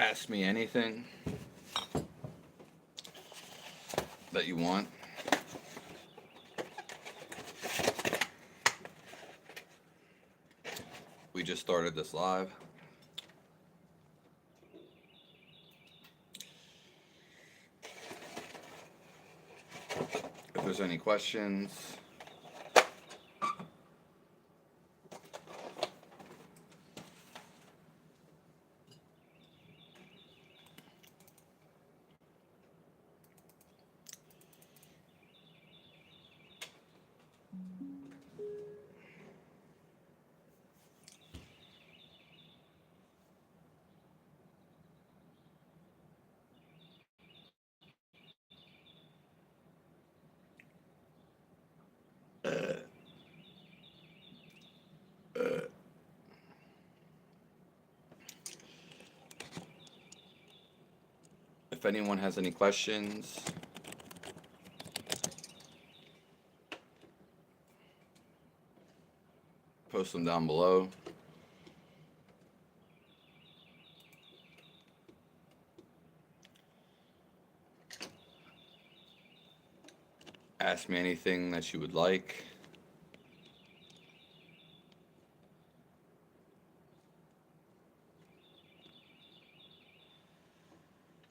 Ask me anything that you want. We just started this live. If there's any questions, if anyone has any questions, post them down below. Ask me anything that you would like.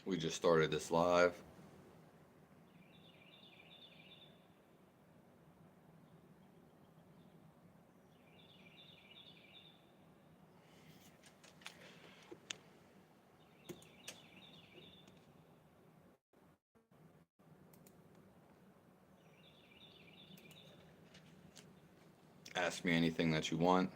We just started this live. Ask me anything that you want.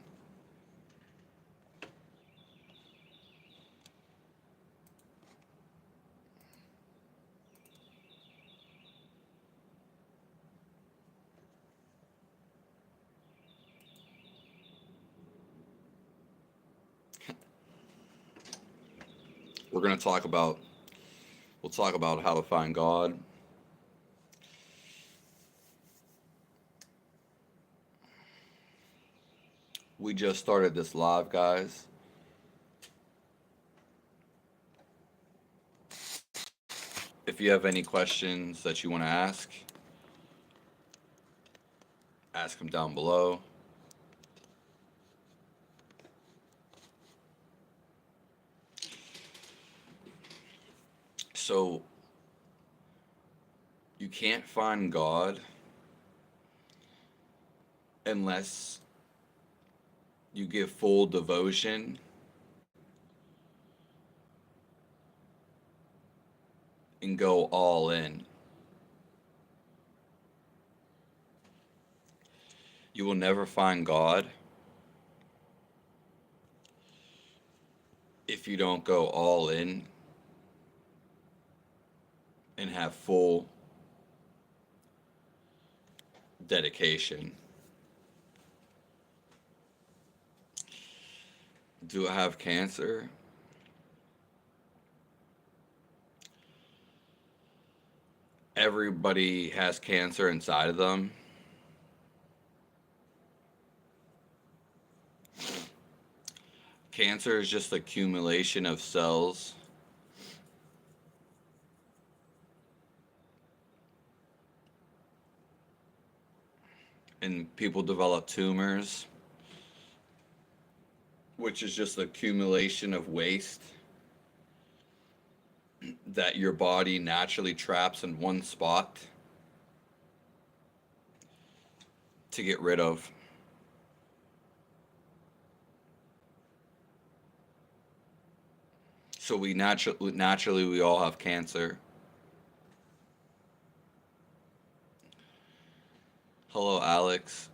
We're going to talk about, we'll talk about how to find God. We just started this live, guys. If you have any questions that you want to ask them down below. So, you can't find God unless you give full devotion and go all in. You will never find God if you don't go all in and have full dedication. Do I have cancer? Everybody has cancer inside of them. Cancer is just accumulation of cells. And people develop tumors, which is just accumulation of waste that your body naturally traps in one spot to get rid of. So we naturally we all have cancer. Hello, Alex.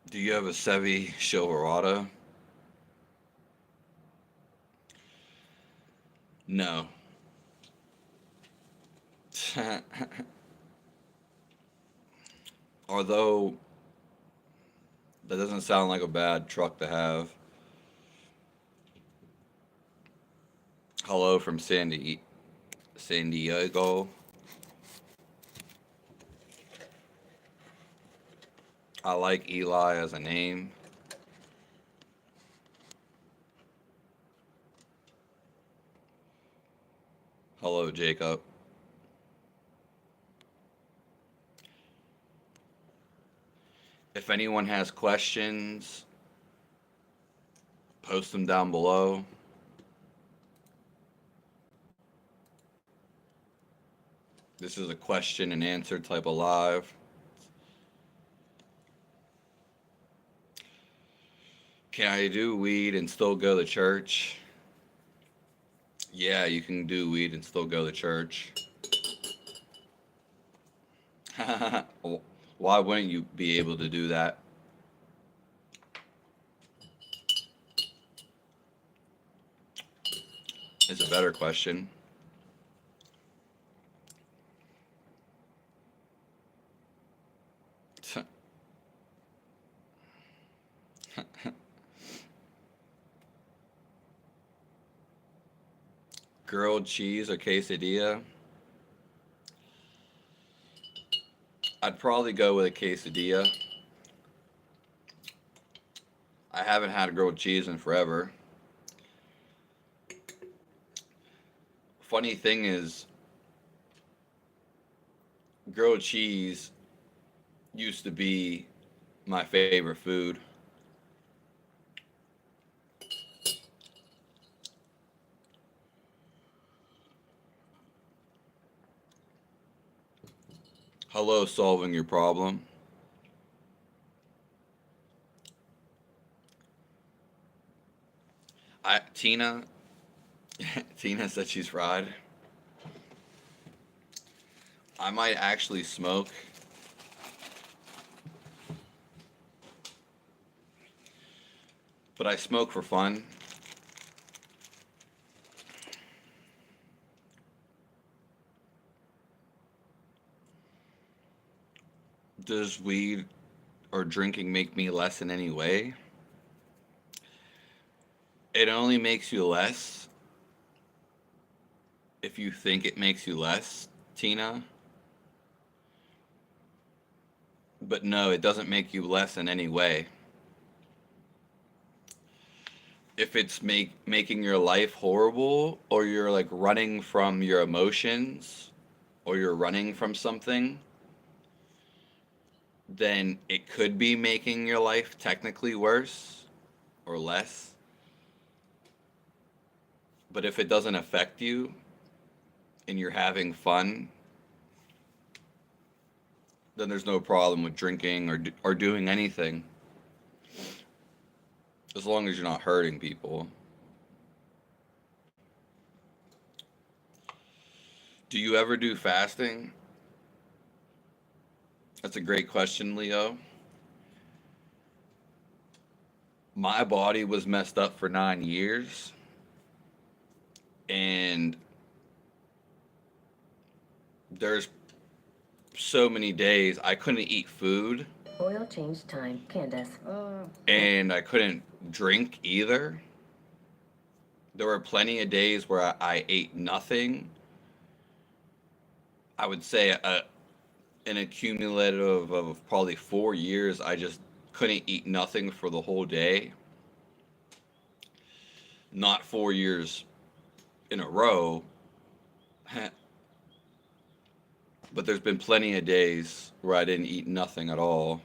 Do you have a Chevy Silverado? No. Although that doesn't sound like a bad truck to have. Hello from San Diego. I like Eli as a name. Hello, Jacob. If anyone has questions, post them down below. This is a question and answer type of live. Can I do weed and still go to church? Yeah, you can do weed and still go to church. Why wouldn't you be able to do that? Is a better question. Grilled cheese or quesadilla? I'd probably go with a quesadilla. I haven't had grilled cheese in forever. Funny thing is, grilled cheese used to be my favorite food. Hello, solving your problem. Tina, Tina said she's fried. I might actually smoke. But I smoke for fun. Does weed or drinking make me less in any way? It only makes you less if you think it makes you less, Tina. But no, it doesn't make you less in any way. If it's making your life horrible, or you're like running from your emotions, or you're running from something, then it could be making your life technically worse or less. But if it doesn't affect you and you're having fun, then there's no problem with drinking or doing anything, as long as you're not hurting people. Do you ever do fasting? That's a great question, Leo. My body was messed up for 9 years, and there's so many days I couldn't eat food. Oil change time, Candace. And I couldn't drink either. There were plenty of days where I ate nothing. I would say an accumulative of probably 4 years, I just couldn't eat nothing for the whole day. Not 4 years in a row, but there's been plenty of days where I didn't eat nothing at all.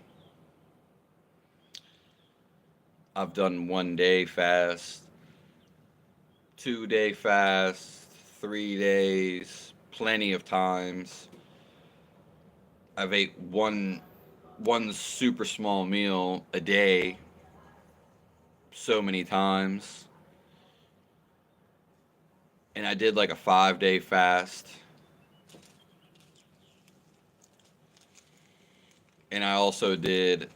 I've done 1 day fast, 2 day fast, 3 days, plenty of times. I've ate one super small meal a day so many times. And I did like a 5 day fast. And I also did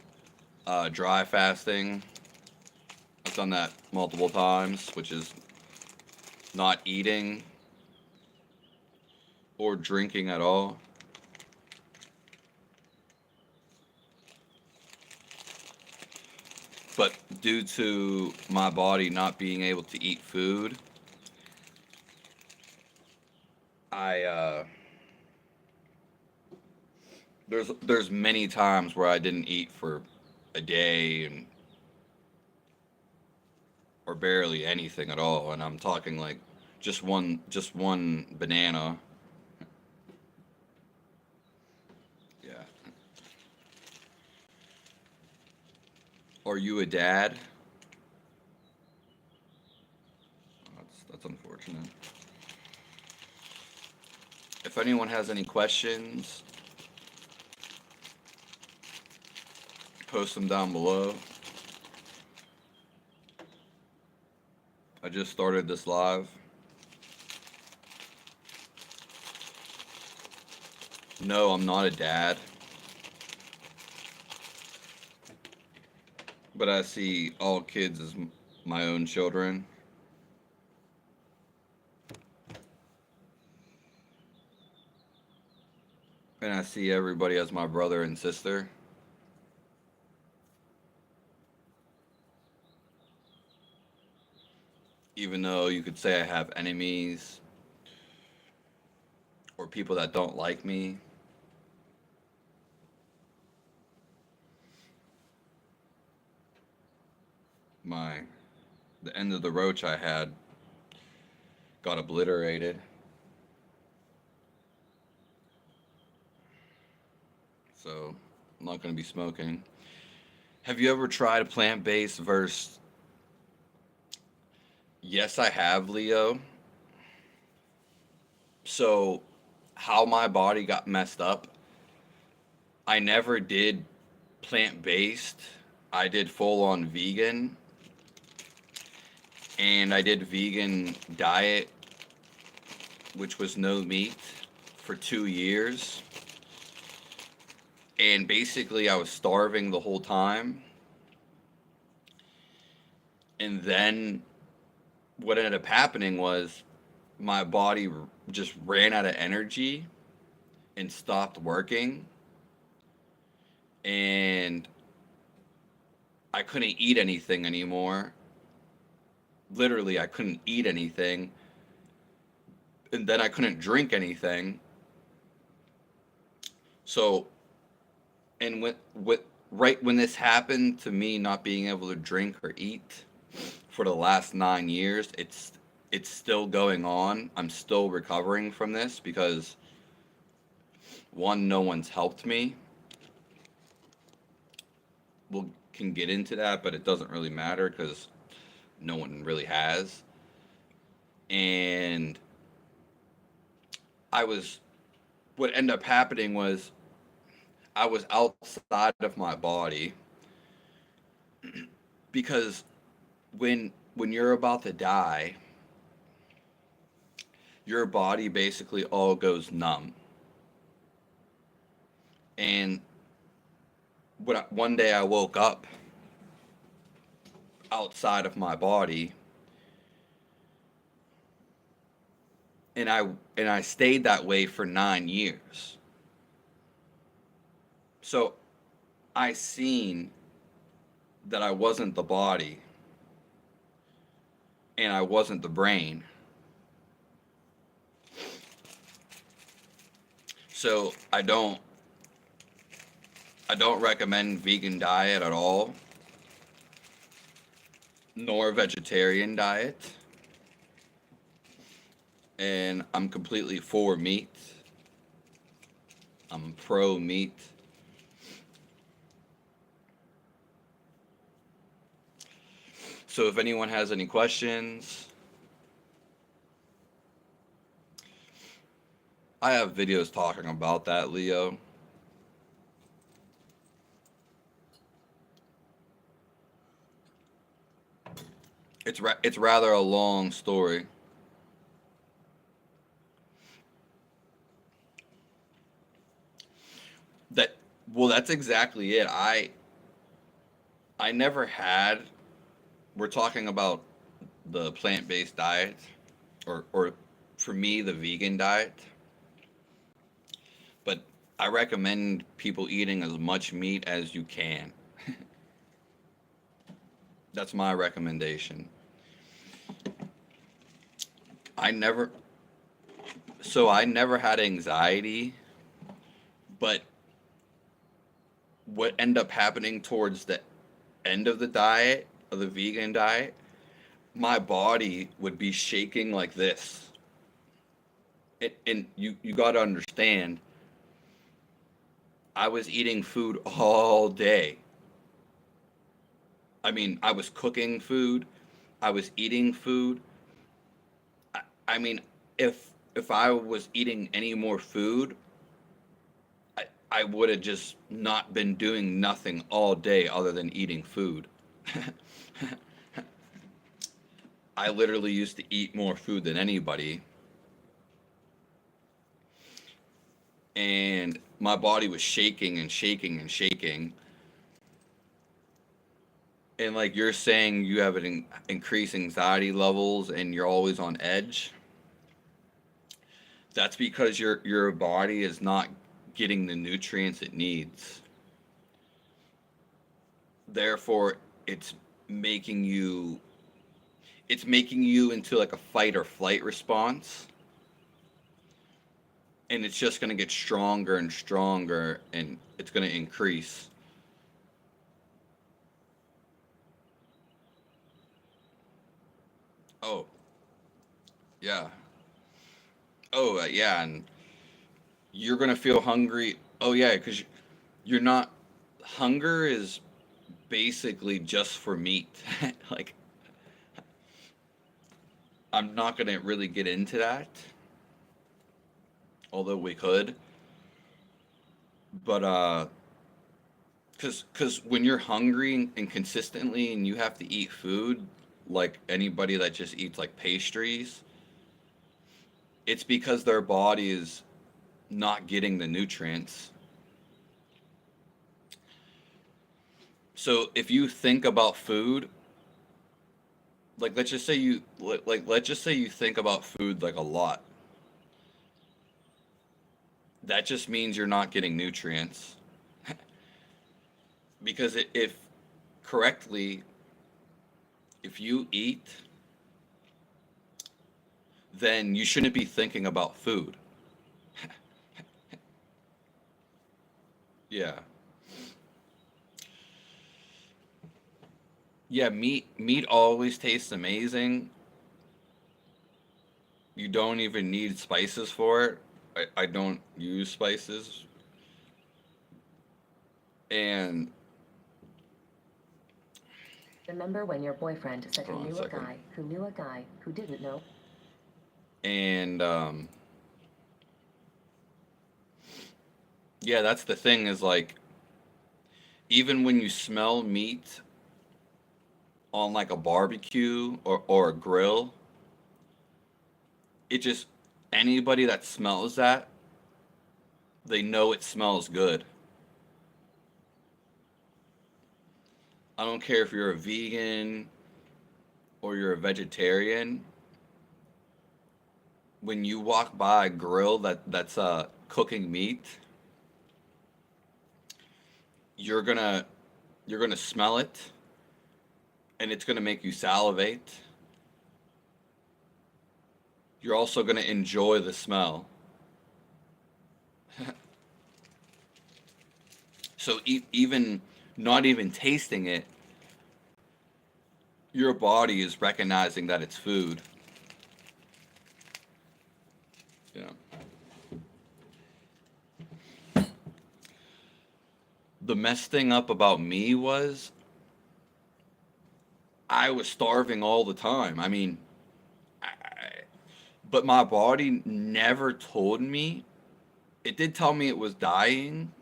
dry fasting. I've done that multiple times, which is not eating or drinking at all. But due to my body not being able to eat food, there's many times where I didn't eat for a day or barely anything at all, and I'm talking like Just one banana. Yeah. Are you a dad? That's unfortunate. If anyone has any questions, post them down below. I just started this live. No, I'm not a dad, but I see all kids as my own children. And I see everybody as my brother and sister. Even though you could say I have enemies or people that don't like me, my the end of the roach I had got obliterated. So I'm not going to be smoking. Have you ever tried a plant-based versus? Yes, I have, Leo. So how my body got messed up, I never did plant-based. I did full-on vegan, and I did vegan diet, which was no meat, for 2 years. And basically, I was starving the whole time. And then what ended up happening was my body just ran out of energy and stopped working. And I couldn't eat anything anymore. Literally, I couldn't eat anything. And then I couldn't drink anything. So, and right when this happened to me not being able to drink or eat for the last 9 years, it's still going on. I'm still recovering from this because one, no one's helped me. We can get into that, but it doesn't really matter because no one really has. And I was, what ended up happening was I was outside of my body because when you're about to die, your body basically all goes numb. And one day I woke up outside of my body, and I stayed that way for 9 years. So I seen that I wasn't the body and I wasn't the brain. So I don't recommend vegan diet at all, nor vegetarian diet. And I'm completely for meat. I'm pro meat. So if anyone has any questions, I have videos talking about that, Leo. It's rather a long story. That well, that's exactly it. I never had. We're talking about the plant-based diet, or for me the vegan diet. But I recommend people eating as much meat as you can. That's my recommendation. I never I never had anxiety, but what ended up happening towards the end of the diet, of the vegan diet, my body would be shaking like this. And you got to understand, I was eating food all day. I mean, I was cooking food, I was eating food. I mean, if I was eating any more food, I would have just not been doing nothing all day other than eating food. I literally used to eat more food than anybody, and my body was shaking and shaking and shaking. And like you're saying, you have an increased anxiety levels and you're always on edge. That's because your body is not getting the nutrients it needs. Therefore, it's making you it's making you into like a fight or flight response, and it's just going to get stronger and stronger, and it's going to increase. Oh, yeah. Oh, yeah, and you're going to feel hungry. Oh, yeah, cuz you're not hunger is basically just for meat. Like, I'm not going to really get into that, although we could. But cuz when you're hungry and consistently and you have to eat food like anybody that just eats like pastries, it's because their body is not getting the nutrients. So if you think about food, like let's just say you think about food like a lot. That just means you're not getting nutrients. Because if correctly, if you eat, then you shouldn't be thinking about food. Yeah. Yeah, meat always tastes amazing. You don't even need spices for it. I don't use spices. And Remember when your boyfriend said he hold on a knew a second. guy who knew a guy who didn't know? And yeah, that's the thing is like even when you smell meat on like a barbecue or a grill, it just anybody that smells that, they know it smells good. I don't care if you're a vegan or you're a vegetarian. When you walk by a grill that's cooking meat, you're gonna you're gonna smell it, and it's gonna make you salivate. You're also gonna enjoy the smell. So even not even tasting it, your body is recognizing that it's food. Yeah. The messed thing up about me was I was starving all the time. I mean, I, but my body never told me. It did tell me it was dying,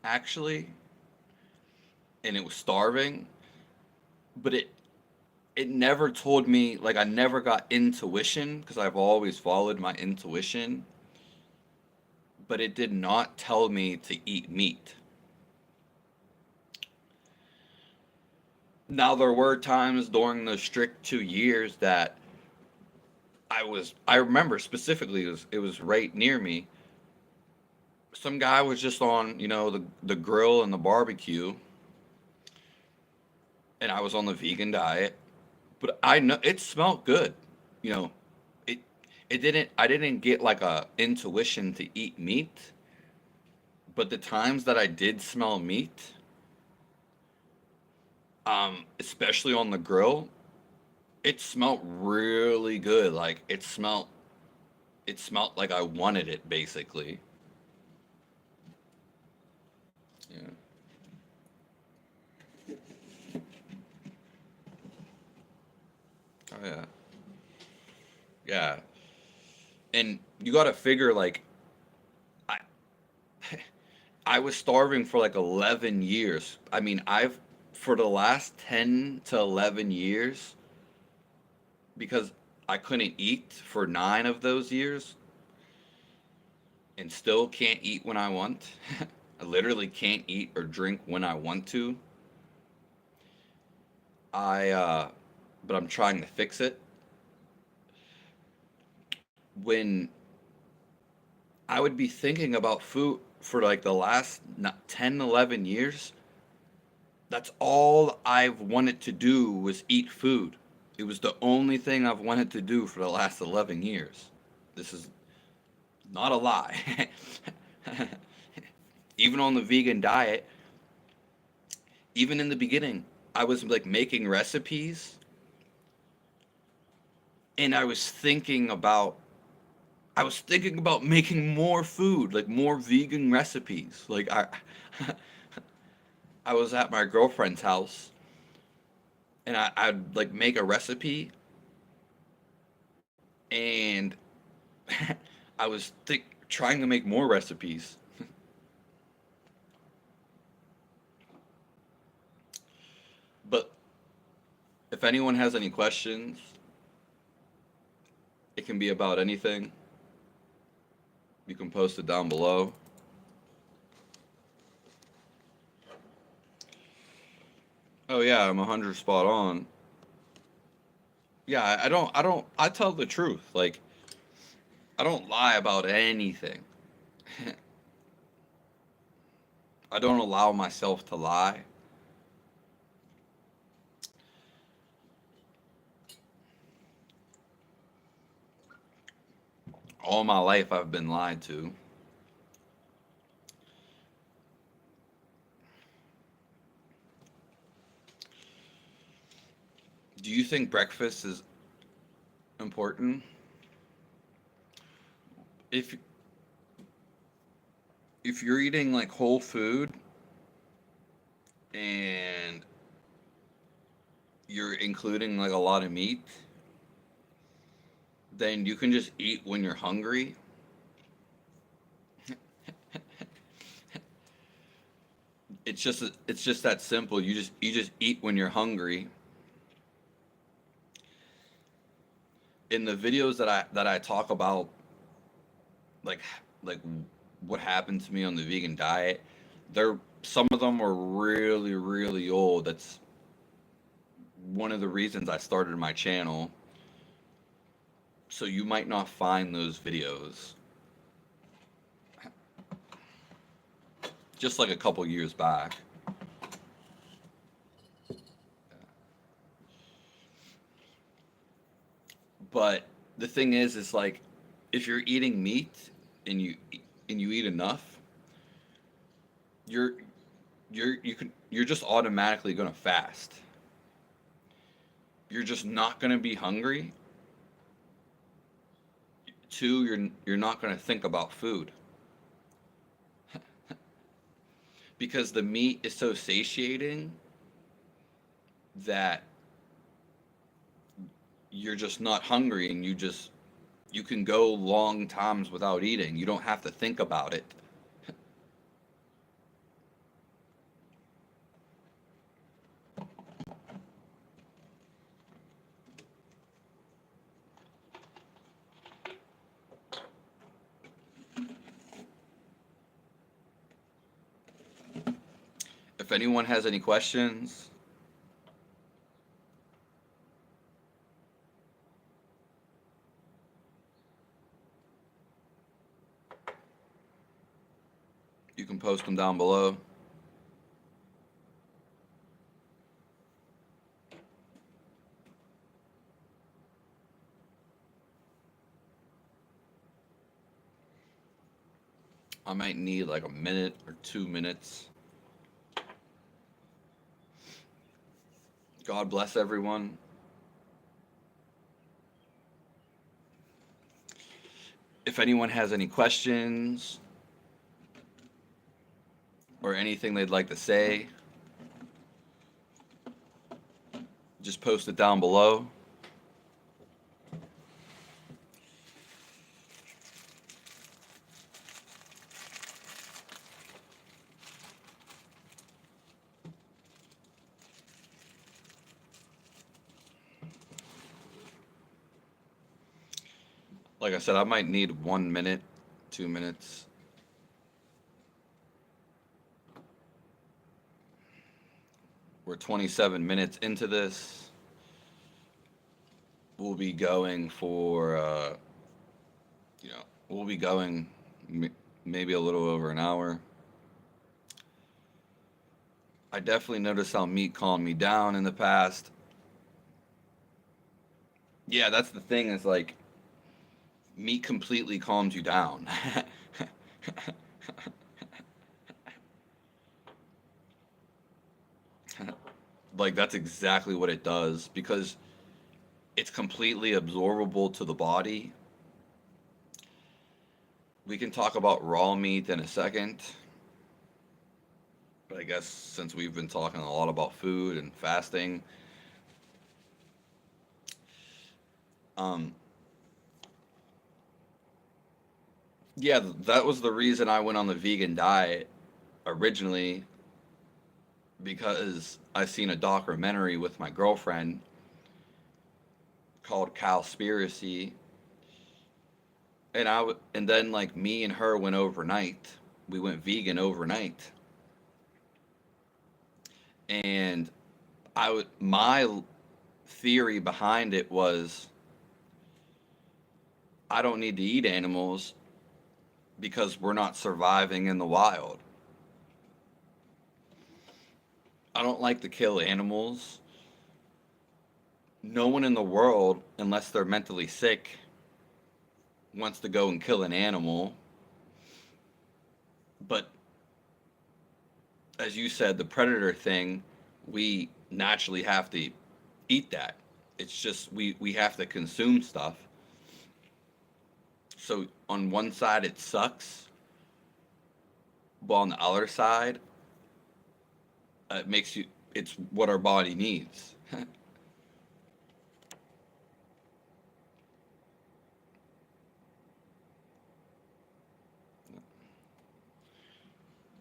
actually, and it was starving, but it never told me, like, I never got intuition because I've always followed my intuition, but it did not tell me to eat meat. Now there were times during the strict 2 years that I remember specifically it was right near me. Some guy was just on, the grill and the barbecue, and I was on the vegan diet, but I know it smelled good. You know, it it didn't I didn't get like a intuition to eat meat, but the times that I did smell meat, especially on the grill, It smelled really good. Like it smelled like I wanted it basically. Yeah. Oh yeah. Yeah. And you got to figure like I I was starving for like 11 years. I mean, I've for the last 10 to 11 years because I couldn't eat for 9 of those years and still can't eat when I want. I literally can't eat or drink when I want to. I but I'm trying to fix it. When I would be thinking about food for like the last 10, 11 years, that's all I've wanted to do was eat food. It was the only thing I've wanted to do for the last 11 years. This is not a lie. Even on the vegan diet, even in the beginning, I was like making recipes and I was thinking about making more food, like more vegan recipes. Like I was at my girlfriend's house and I'd like make a recipe and trying to make more recipes. But if anyone has any questions, it can be about anything. You can post it down below. Oh yeah, I'm 100 spot on. Yeah, I tell the truth. Like I don't lie about anything. I don't allow myself to lie. All my life I've been lied to. Do you think breakfast is important? If if you're eating like whole food and you're including like a lot of meat, then you can just eat when you're hungry. It's just that simple. You just eat when you're hungry. In the videos that I talk about like like what happened to me on the vegan diet, they're some of them are really really old. That's one of the reasons I started my channel. So you might not find those videos just like a couple years back. But the thing is like if you're eating meat and you eat enough, you're you're just automatically going to fast. You're just not going to be hungry. Two, you're not going to think about food because the meat is so satiating that you're just not hungry and you can go long times without eating. You don't have to think about it. If anyone has any questions, you can post them down below. I might need like a minute or 2 minutes. God bless everyone. If anyone has any questions or anything they'd like to say, just post it down below. Like I said, I might need 1 minute, 2 minutes. We're 27 minutes into this. We'll be going for, we'll be going maybe a little over an hour. I definitely noticed how meat calmed me down in the past. Yeah, that's the thing is like meat completely calms you down. Like that's exactly what it does because it's completely absorbable to the body. We can talk about raw meat in a second. But I guess since we've been talking a lot about food and fasting, um, yeah, that was the reason I went on the vegan diet originally because I seen a documentary with my girlfriend called Cowspiracy, and and then like me and her went overnight. We went vegan overnight, and my theory behind it was I don't need to eat animals because we're not surviving in the wild. I don't like to kill animals. No one in the world, unless they're mentally sick, wants to go and kill an animal. But as you said, the predator thing, we naturally have to eat that. It's just we have to consume stuff. So on one side it sucks, but on the other side, it makes you. It's what our body needs.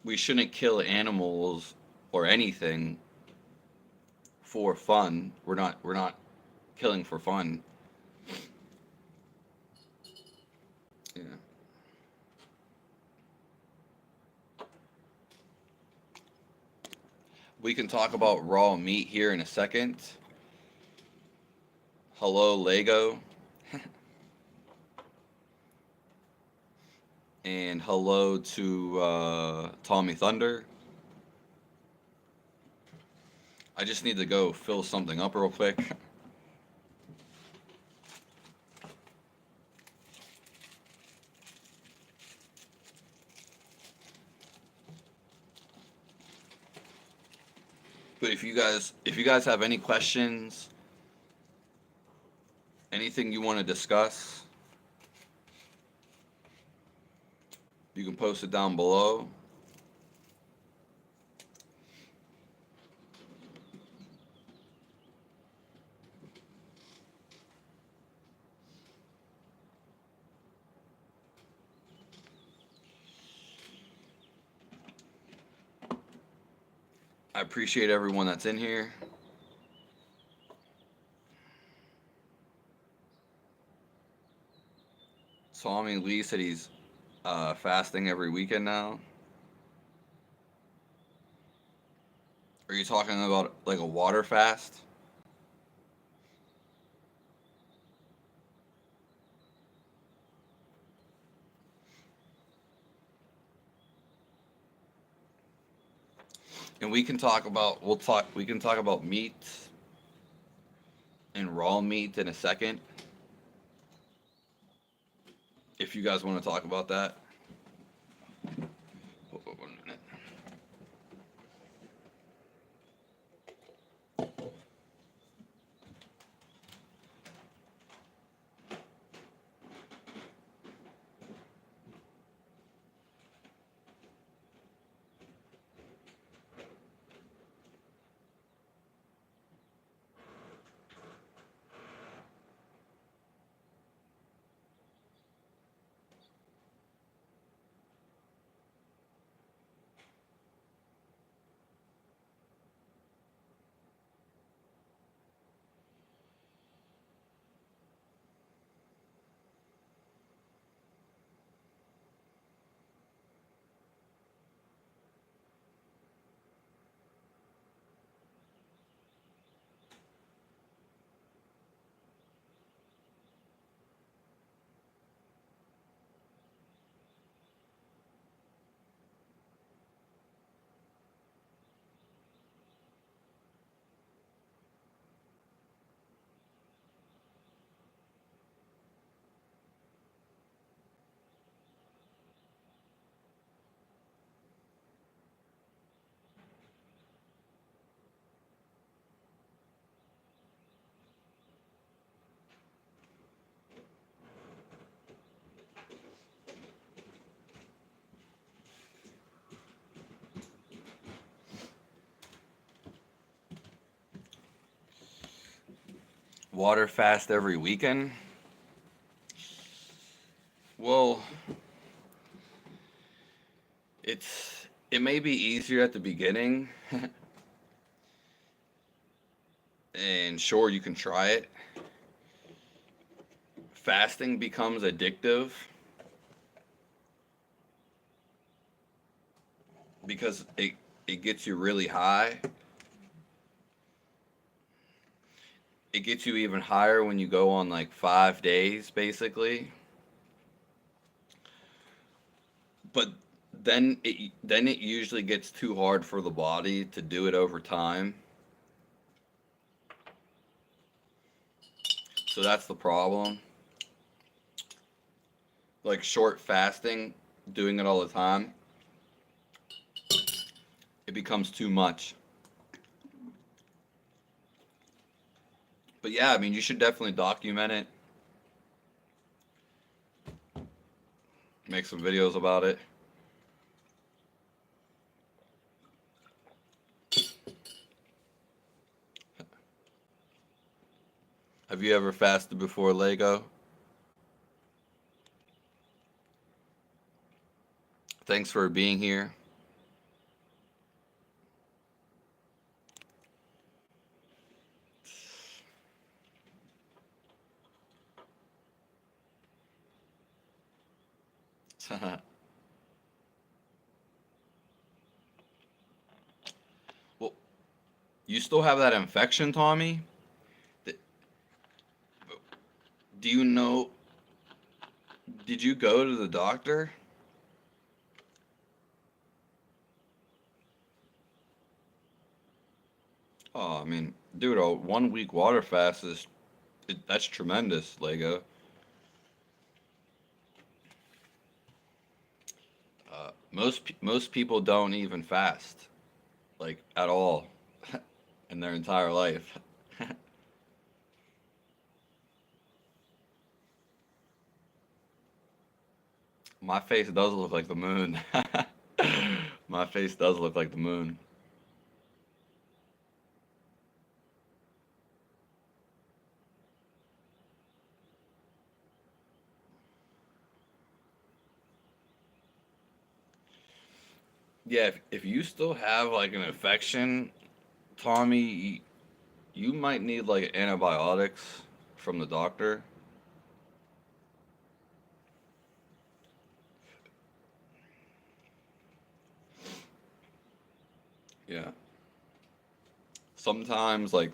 We shouldn't kill animals or anything for fun. We're not killing for fun. Yeah. We can talk about raw meat here in a second. Hello, Lego. And hello to Tommy Thunder. I just need to go fill something up real quick. But if you guys have any questions, anything you want to discuss, you can post it down below. I appreciate everyone that's in here. Tommy Lee said he's fasting every weekend now. Are you talking about like a water fast? And we can talk about meat and raw meat in a second if you guys want to talk about that. Hold on 1 minute. Water fast every weekend? Well, it may be easier at the beginning, and sure you can try it. Fasting becomes addictive because it gets you really high. It gets you even higher when you go on like 5 days, basically. But then it usually gets too hard for the body to do it over time. So that's the problem. Like short fasting, doing it all the time, it becomes too much. But yeah, I mean, you should definitely document it, make some videos about it. Have you ever fasted before Lego? Thanks for being here. Well, you still have that infection, Tommy? Th- Do you know? Did you go to the doctor? Oh, I mean, dude, a 1 week water fast that's tremendous, Lego. Most people don't even fast, like at all, in their entire life. My face does look like the moon. My face does look like the moon. Yeah, if you still have like an infection, Tommy, you might need like antibiotics from the doctor. Yeah. Sometimes like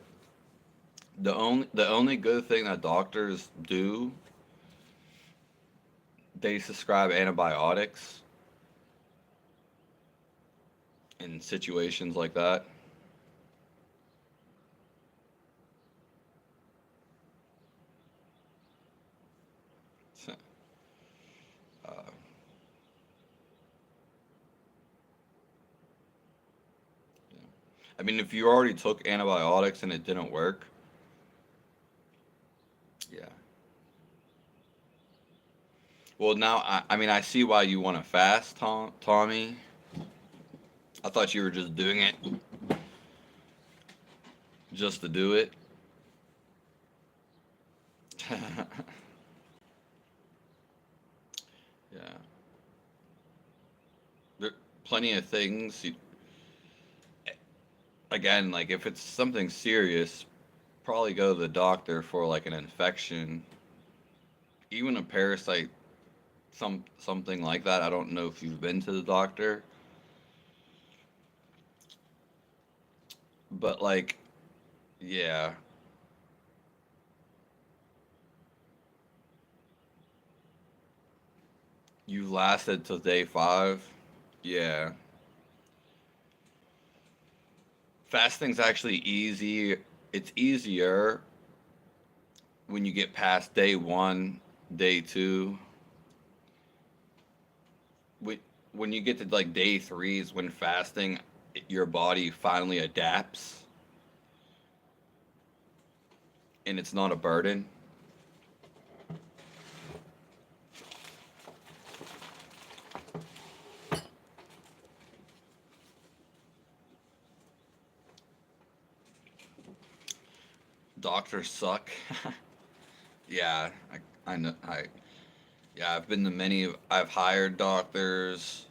the only good thing that doctors do, they prescribe antibiotics in situations like that. So, uh, yeah. I mean, if you already took antibiotics and it didn't work, yeah. Well, now I mean I see why you want to fast, Tommy. I thought you were just doing it just to do it. Yeah. There plenty of things. Again, like if it's something serious, probably go to the doctor for like an infection, even a parasite, something like that. I don't know if you've been to the doctor, but like, yeah, you lasted till day 5. Yeah, fasting's actually easy. It's easier when you get past day 1, day 2. When when you get to like day 3 is when fasting, your body finally adapts and it's not a burden. Doctors suck. Yeah, I know. Yeah, I've been to many. I've hired doctors,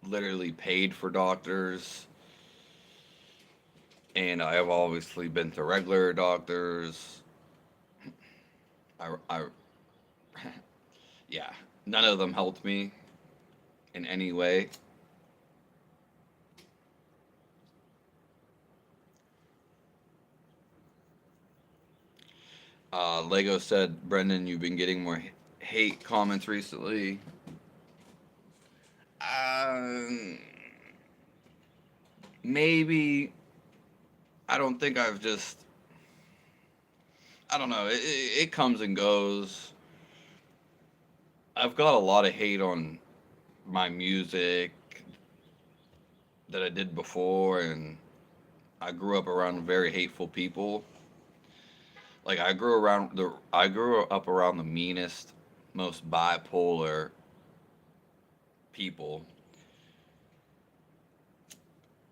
literally paid for doctors, and I have obviously been to regular doctors. I yeah, none of them helped me in any way. Lego said, Brendan, you've been getting more hate comments recently. Um, Maybe. I don't think I've just. I don't know. It comes and goes. I've got a lot of hate on my music that I did before, and I grew up around very hateful people. Like I grew up around the meanest, most bipolar people.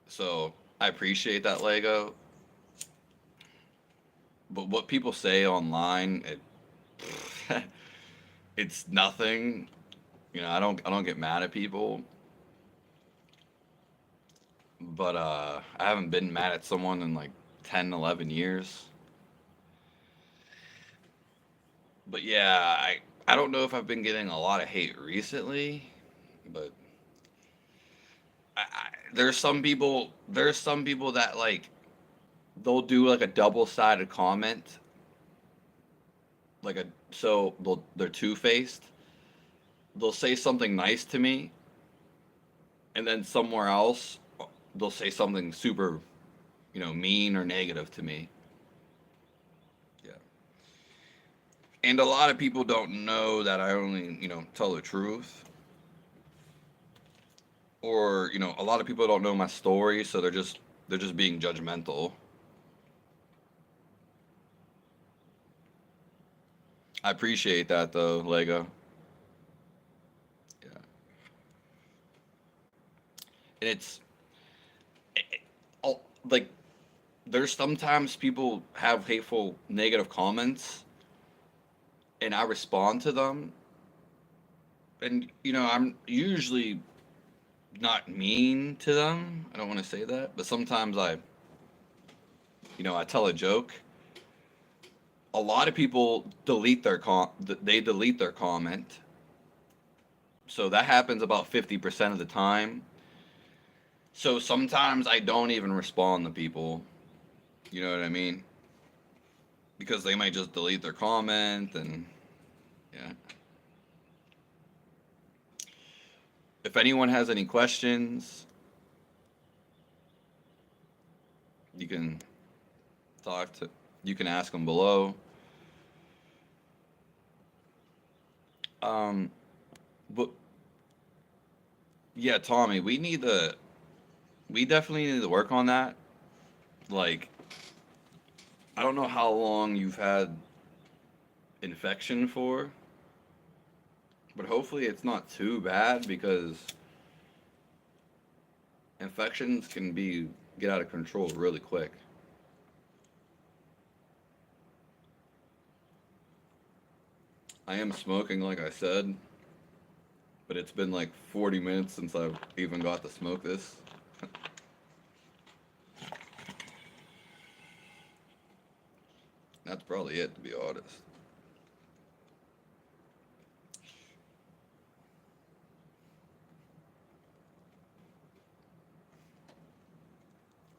So I appreciate that, Lego. But what people say online, it's nothing. I don't get mad at people, but I haven't been mad at someone in like 10, 11 years. But yeah, I don't know if I've been getting a lot of hate recently, but there's some people that like they'll do like a double-sided comment, like a so they're two-faced. They'll say something nice to me, and then somewhere else they'll say something super, mean or negative to me. Yeah. And a lot of people don't know that I only, tell the truth. Or, a lot of people don't know my story, so they're just being judgmental. I appreciate that though, Lego. Yeah. And like there's sometimes people have hateful negative comments and I respond to them, and I'm usually not mean to them. I don't want to say that, but sometimes I tell a joke. A lot of people they delete their comment. So that happens about 50% of the time. So sometimes I don't even respond to people. You know what I mean? Because they might just delete their comment, and yeah. If anyone has any questions, you can talk to you can ask them below. Um but yeah, Tommy, we definitely need to work on that. Like, I don't know how long you've had infection for, but hopefully it's not too bad because infections can be get out of control really quick. I am smoking, like I said, but it's been like 40 minutes since I've even got to smoke this. That's probably it, to be honest.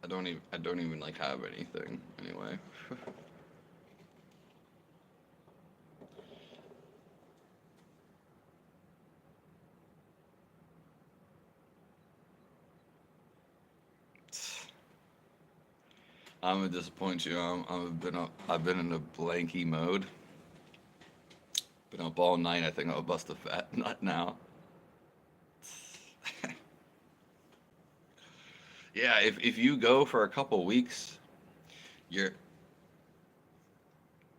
I don't even like have anything anyway. I'm gonna disappoint you. I've been in a blanky mode. Been up all night. I think I'll bust a fat nut now. Yeah, if you go for a couple weeks, you're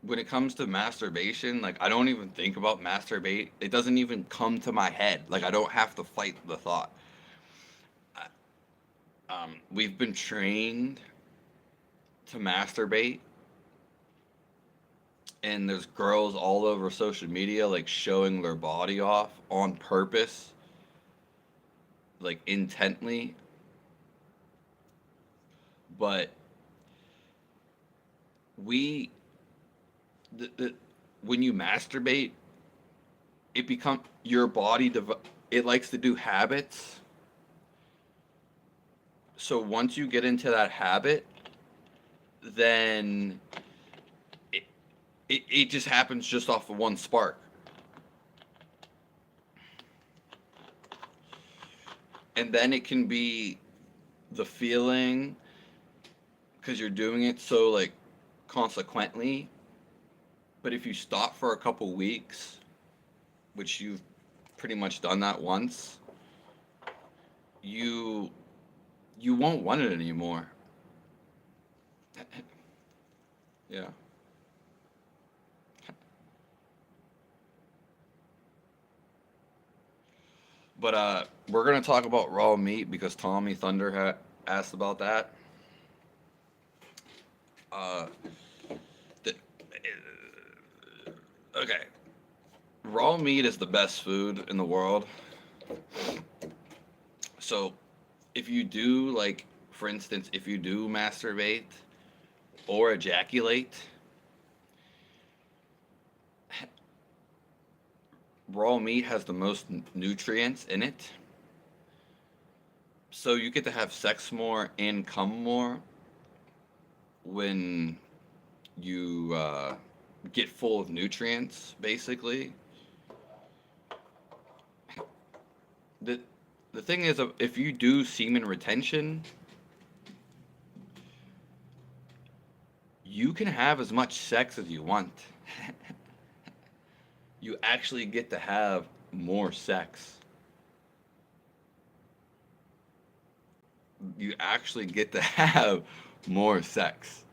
when it comes to masturbation, like I don't even think about masturbate. It doesn't even come to my head. Like I don't have to fight the thought. We've been trained to masturbate and there's girls all over social media like showing their body off on purpose, like intently. But we the when you masturbate, it become your body it likes to do habits. So once you get into that habit, then it, it just happens just off of one spark. And then it can be the feeling because you're doing it so like consequently. But if you stop for a couple weeks, which you've pretty much done that once, you you won't want it anymore. Yeah. But we're gonna talk about raw meat because Tommy Thunder asked about that. Uh, the, okay, raw meat is the best food in the world. So if you do like, for instance, if you do masturbate or ejaculate, raw meat has the most nutrients in it. So you get to have sex more and come more when you get full of nutrients, basically. The, the thing is, if you do semen retention, you can have as much sex as you want. You actually get to have more sex. You actually get to have more sex.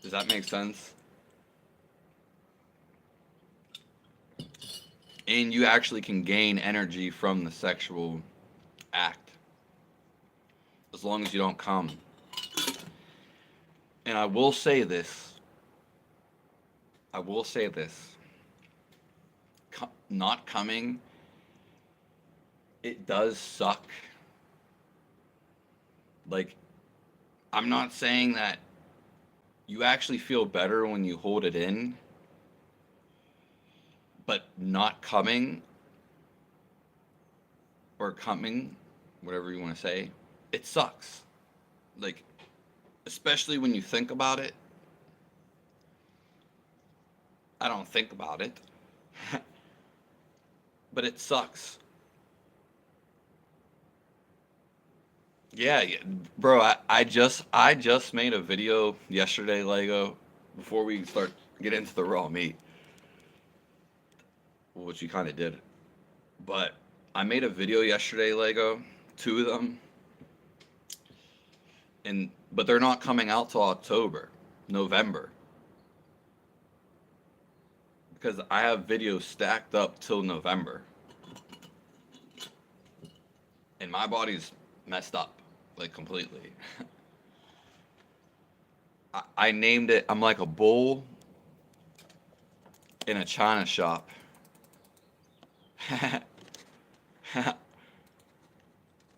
Does that make sense? And you actually can gain energy from the sexual act as long as you don't come. And I will say this. I will say this. Not coming, it does suck. Like, I'm not saying that you actually feel better when you hold it in, but not coming or coming, whatever you want to say, it sucks. Like, especially when you think about it. I don't think about it, but it sucks. Yeah, yeah, bro. I just made a video yesterday, Lego, before we start get into the raw meat, which you kind of did. But I made a video yesterday, Lego, two of them, and but they're not coming out till October, November, because I have videos stacked up till November, and my body's messed up, like completely. I named it. I'm like a bull in a china shop.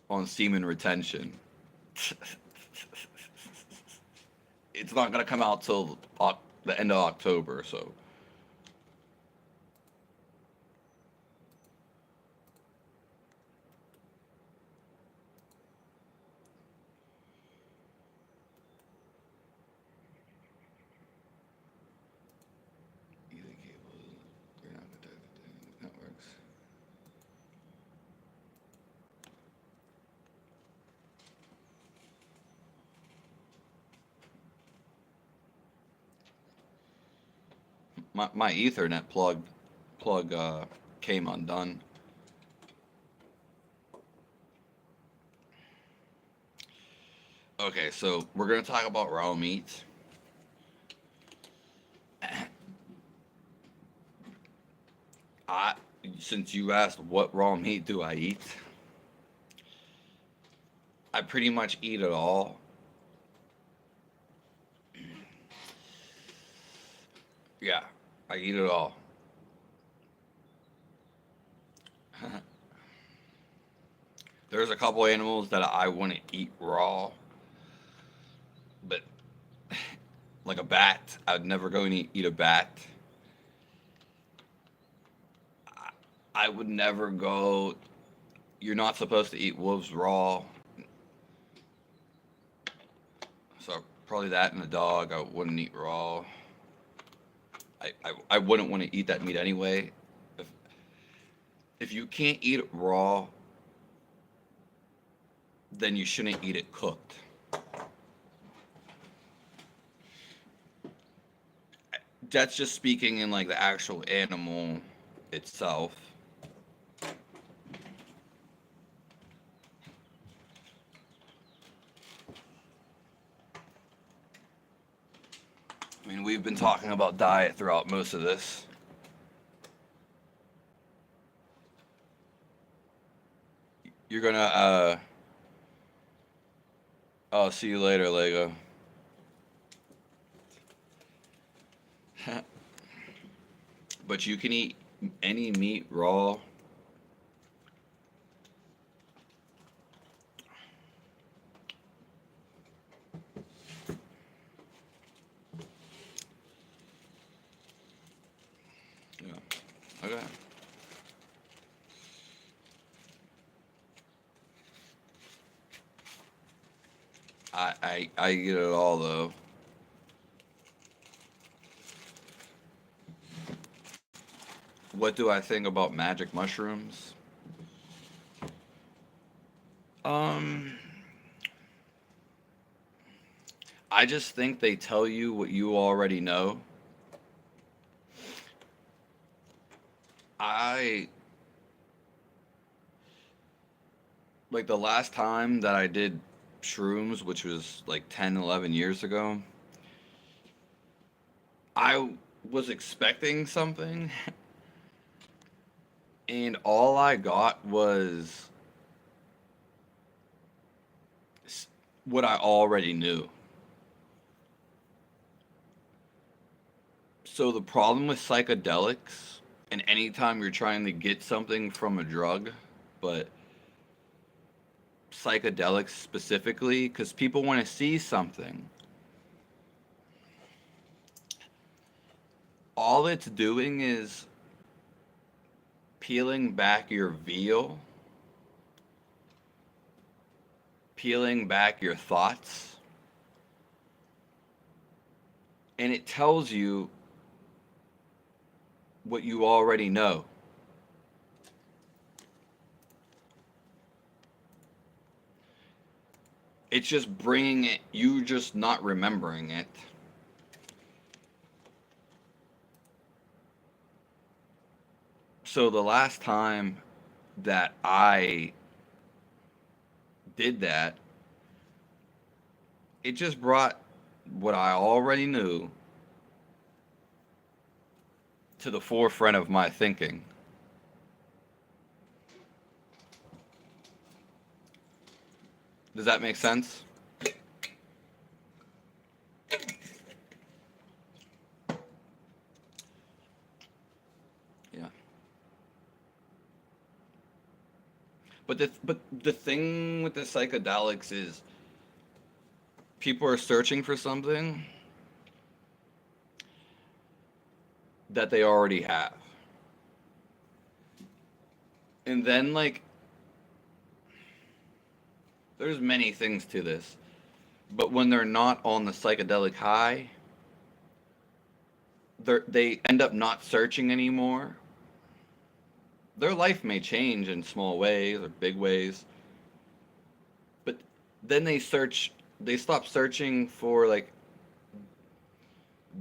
On semen retention. It's not gonna come out till the end of October, so. Ether cable, you're not protected networks. My Ethernet plug came undone. Okay, so we're gonna talk about raw meat. I Since you asked what raw meat do I eat, I pretty much eat it all. Yeah, I eat it all. There's a couple animals that I want to eat raw, but like a bat, I'd never go and eat a bat. I, I would never go. You're not supposed to eat wolves raw, so probably that and a dog I wouldn't eat raw. I wouldn't want to eat that meat anyway. If if you can't eat it raw, then you shouldn't eat it cooked. That's just speaking in like the actual animal itself. I mean, we've been talking about diet throughout most of this. You're gonna I'll see you later, Lego. But you can eat any meat raw. Yeah. Okay. I get it all though. What do I think about magic mushrooms? Um, I just think they tell you what you already know. I like the last time that I did shrooms, which was like 10, 11 years ago. I was expecting something, and all I got was what I already knew. So the problem with psychedelics, and anytime you're trying to get something from a drug, but psychedelics specifically, because people want to see something, all it's doing is peeling back your veil, peeling back your thoughts, and it tells you what you already know. It's just bringing it, you just not remembering it. So the last time that I did that, it just brought what I already knew to the forefront of my thinking. Does that make sense? Yeah. But the thing with the psychedelics is people are searching for something that they already have. And then like there's many things to this. But when they're not on the psychedelic high, they end up not searching anymore. Their life may change in small ways or big ways, but then they stop searching for like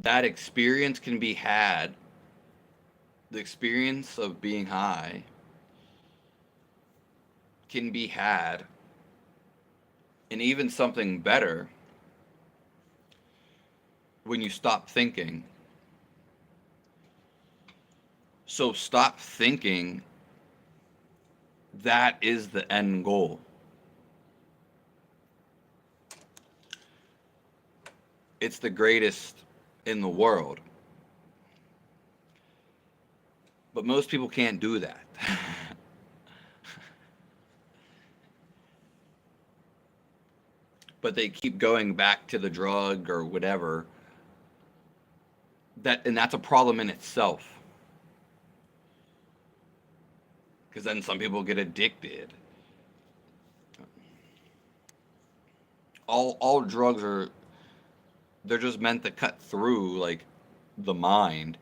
that experience can be had. The experience of being high can be had, and even something better when you stop thinking. So stop thinking that is the end goal. It's the greatest in the world. But most people can't do that. But they keep going back to the drug or whatever. And that's a problem in itself. Because then some people get addicted. All drugs are, they're just meant to cut through like the mind.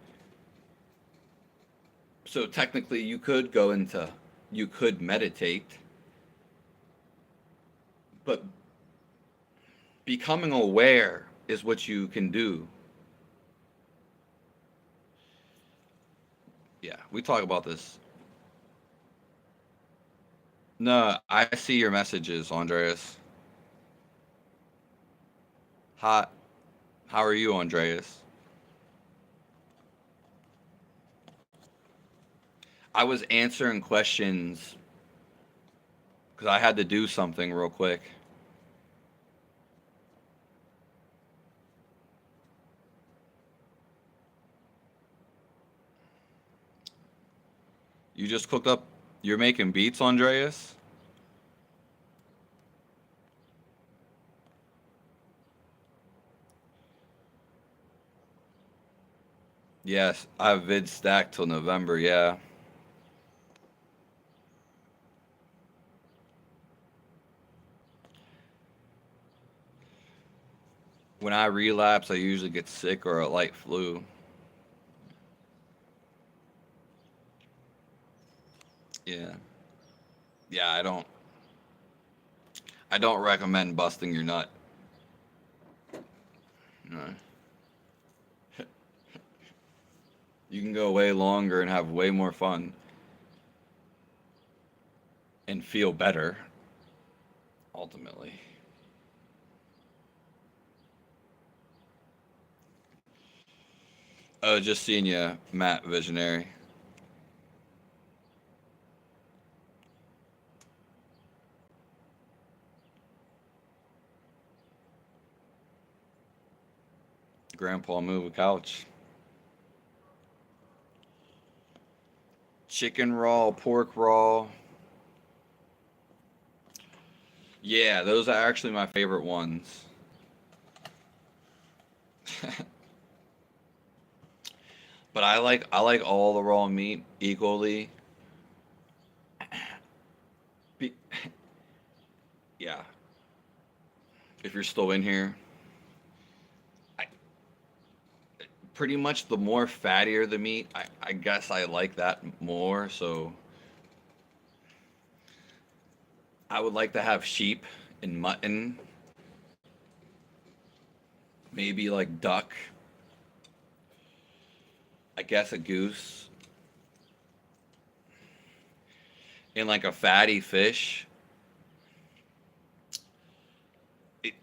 So technically you could meditate, but becoming aware is what you can do. Yeah, we talk about this. No, I see your messages, Andreas. Hi, how are you, Andreas? I was answering questions because I had to do something real quick. You just cooked up. You're making beats, Andreas? Yes, I have vid stacked till November, yeah. When I relapse, I usually get sick or a light flu. Yeah. Yeah, I don't recommend busting your nut. No. You can go way longer and have way more fun and feel better ultimately. Oh, just seeing you, Matt Visionary. Grandpa move a couch. Chicken raw, pork raw. Yeah, those are actually my favorite ones. But I like all the raw meat equally. Be, yeah, if you're still in here, I, pretty much the more fattier the meat, I guess I like that more. So I would like to have sheep and mutton, maybe like duck. I guess a goose and like a fatty fish. It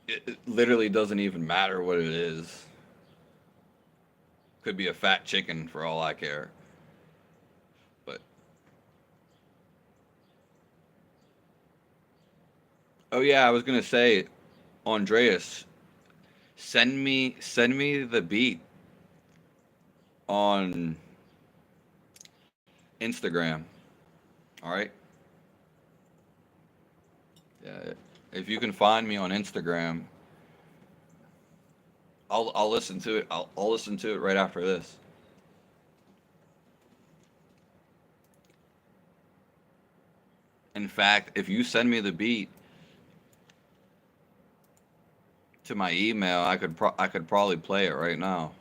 literally doesn't even matter what it is. Could be a fat chicken for all I care. But oh yeah, I was gonna say, Andreas, send me the beat on Instagram. All right. Yeah. If you can find me on Instagram, I'll listen to it. I'll listen to it right after this. In fact, if you send me the beat to my email, I could probably play it right now.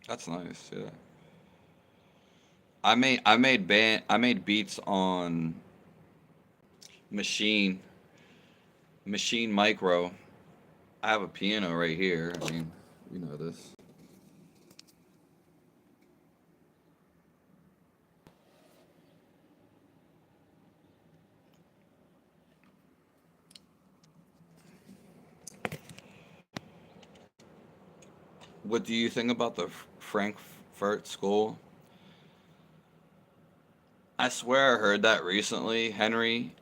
That's nice. Yeah. I made beats on Machine Machine Micro. I have a piano right here. I mean, you know this. What do you think about the Frankfurt School? I swear I heard that recently, Henry.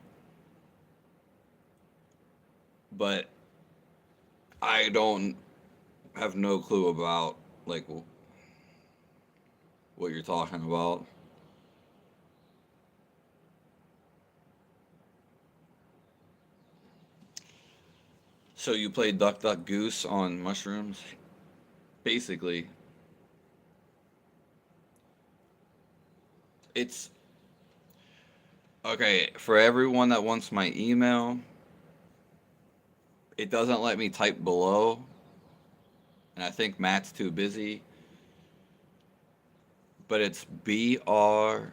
but I don't have no clue about like what you're talking about. So you play Duck Duck Goose on mushrooms? Basically, it's okay for everyone that wants my email. It doesn't let me type below, and I think Matt's too busy. But it's BRENDAN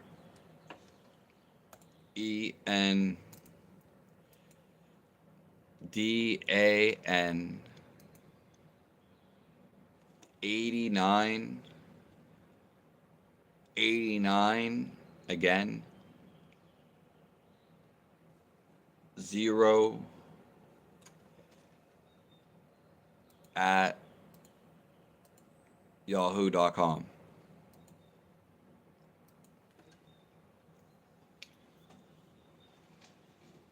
89 again 0 at yahoo.com.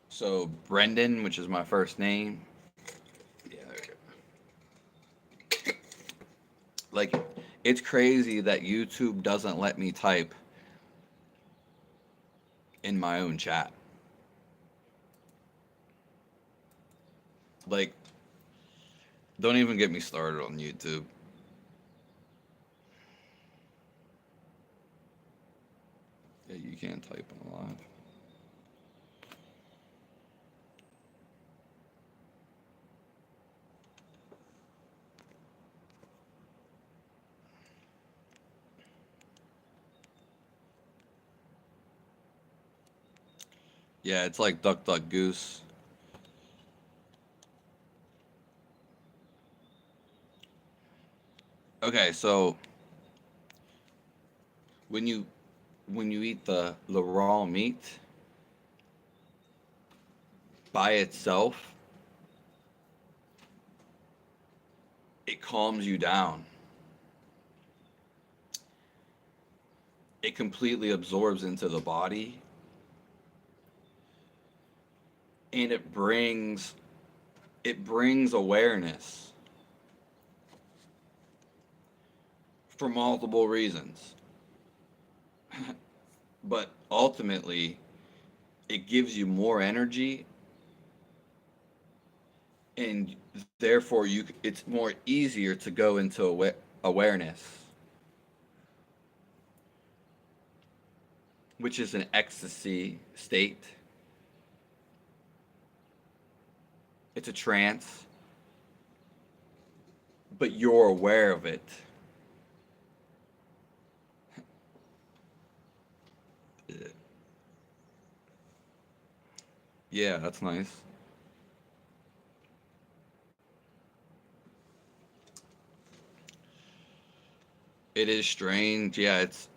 So Brendan, which is my first name. Yeah, there we go. Like, it's crazy that YouTube doesn't let me type in my own chat. Like, don't even get me started on YouTube. Yeah, you can't type on live. Yeah, it's like Duck Duck Goose. Okay, so when you eat the raw meat by itself, it calms you down. It completely absorbs into the body, and it brings awareness for multiple reasons. But ultimately, it gives you more energy, and therefore it's more easier to go into awareness, which is an ecstasy state. It's a trance, but you're aware of it. Yeah, that's nice. It is strange. Yeah, it's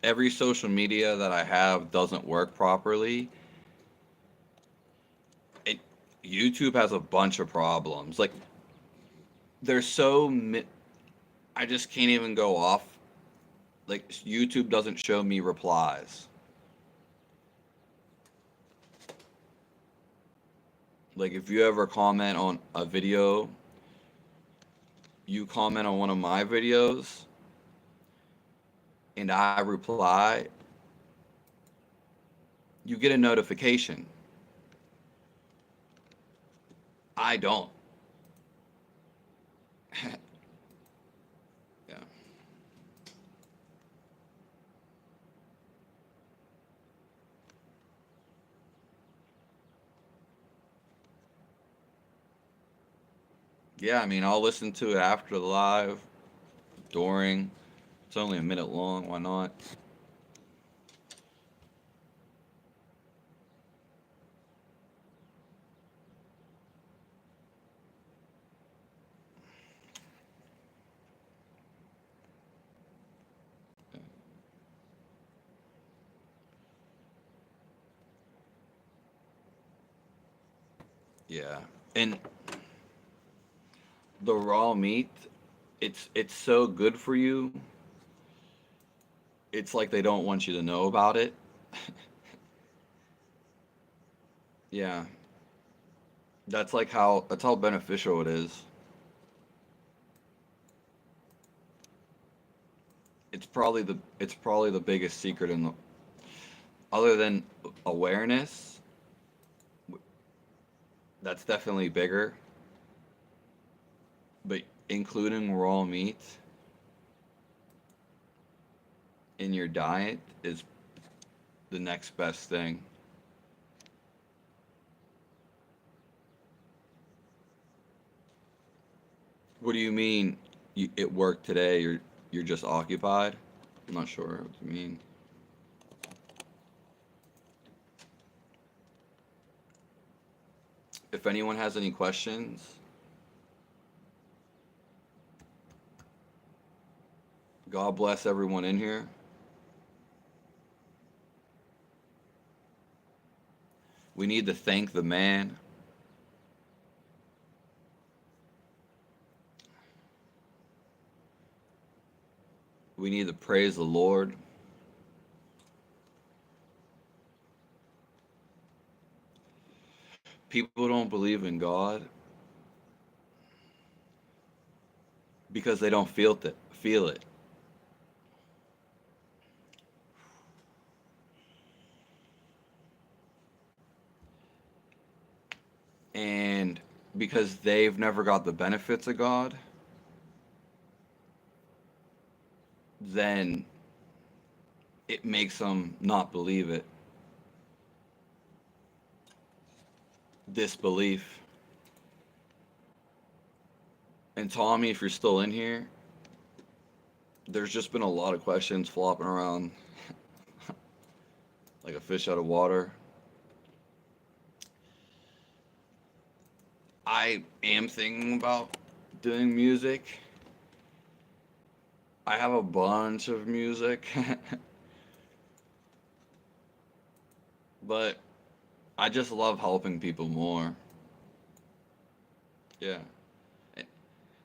every social media that I have doesn't work properly. It YouTube has a bunch of problems. Like there's I just can't even go off. Like YouTube doesn't show me replies. Like if you ever comment on a video, you comment on one of my videos and I reply, you get a notification. I don't. Yeah. Yeah, I mean, I'll listen to it after the live, during. It's only a minute long. Why not? Yeah. And the raw meat, it's so good for you. It's like they don't want you to know about it. Yeah. That's how beneficial it is. It's probably the biggest secret in the other than awareness. That's definitely bigger, but including raw meat in your diet is the next best thing. What do you mean it worked today? You're just occupied? I'm not sure what you mean. If anyone has any questions, God bless everyone in here. We need to thank the man. We need to praise the Lord. People don't believe in God because they don't feel it. Feel it. And because they've never got the benefits of God, then it makes them not believe it. Disbelief. And Tommy, if you're still in here, there's just been a lot of questions flopping around like a fish out of water. I am thinking about doing music. I have a bunch of music, but I just love helping people more. Yeah.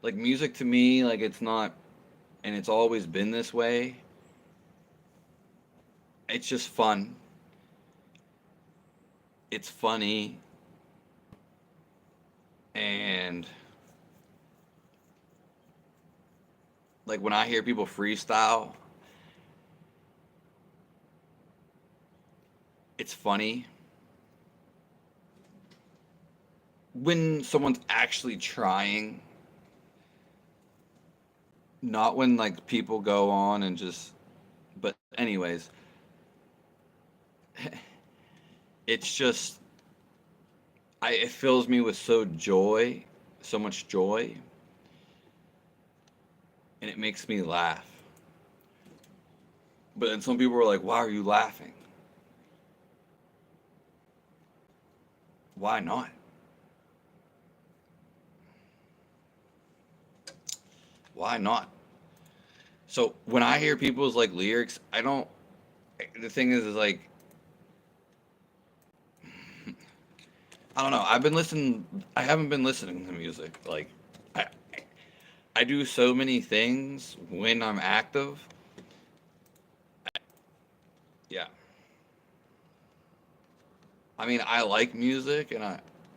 Like music to me, like it's not, and it's always been this way. It's just fun. It's funny. And like when I hear people freestyle, it's funny. When someone's actually trying, not when like people go on and just, but anyways, it's just, it fills me with so much joy, and it makes me laugh. But then some people are like, why are you laughing? Why not? Why not? So when I hear people's like lyrics, I don't. The thing is like I don't know. I haven't been listening to music. Like I, I do so many things when I'm active. Yeah. I mean, I like music, and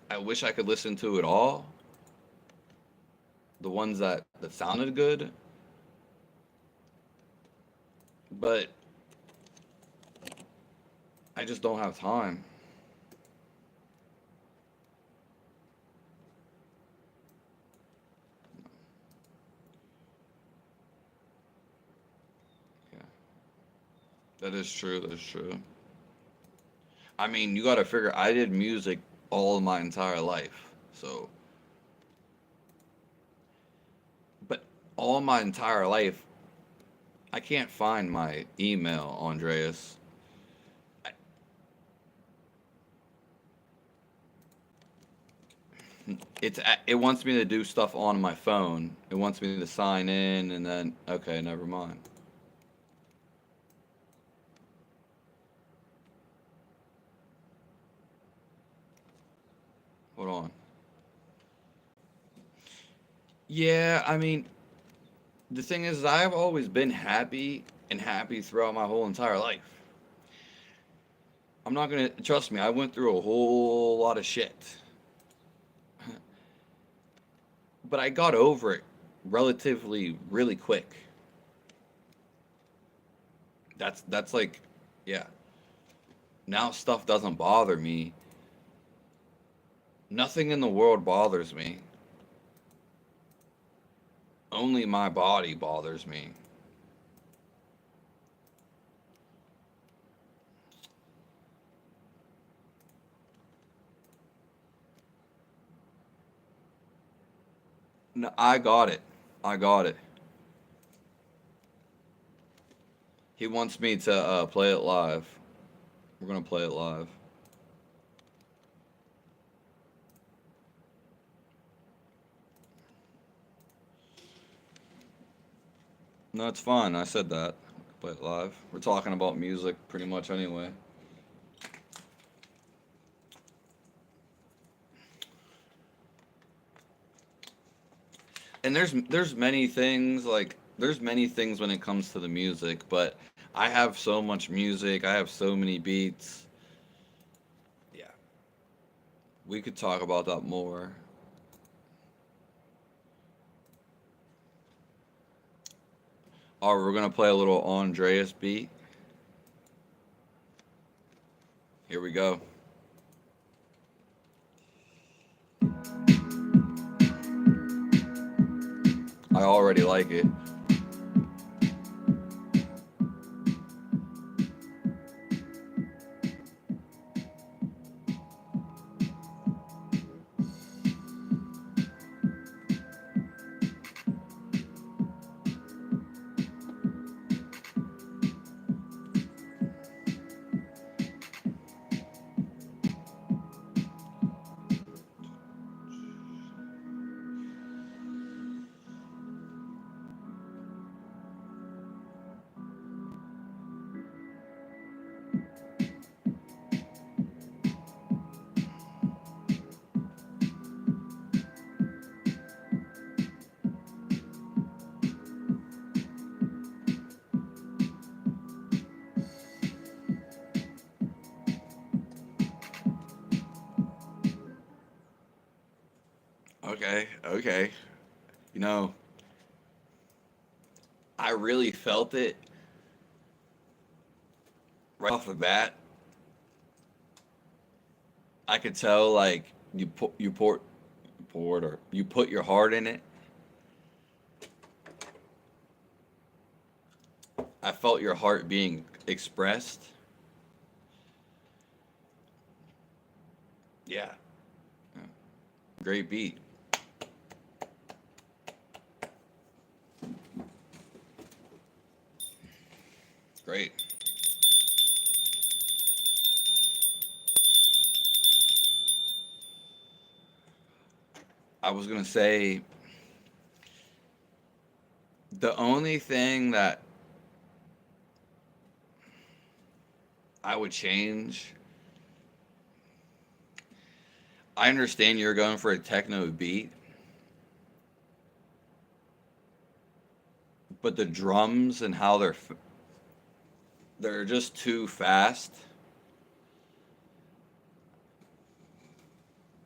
I wish I could listen to it all. The ones that sounded good, but I just don't have time. Yeah, that is true. That's true. I mean, you got to figure. I did music all my entire life, so but all my entire life, I can't find my email, Andreas. I- it wants me to do stuff on my phone. It wants me to sign in, and then okay, never mind. Hold on. Yeah, I mean, the thing is, I've always been happy and happy throughout my whole entire life. I'm not gonna trust me. I went through a whole lot of shit. but I got over it relatively really quick. That's like, yeah. Now stuff doesn't bother me. Nothing in the world bothers me. Only my body bothers me. No, I got it. I got it. He wants me to play it live. We're gonna play it live. No, it's fine. I said that. Play it live. We're talking about music pretty much anyway. And there's many things like there's many things when it comes to the music, but I have so much music. I have so many beats. Yeah, we could talk about that more. All right, we're gonna play a little Andreas beat. Here we go. I already like it. Okay, okay. You know, I really felt it right off the bat. I could tell like poured or you put your heart in it. I felt your heart being expressed. Yeah, yeah. Great beat. Great. I was gonna say the only thing that I would change. I understand you're going for a techno beat, but the drums and how they're just too fast.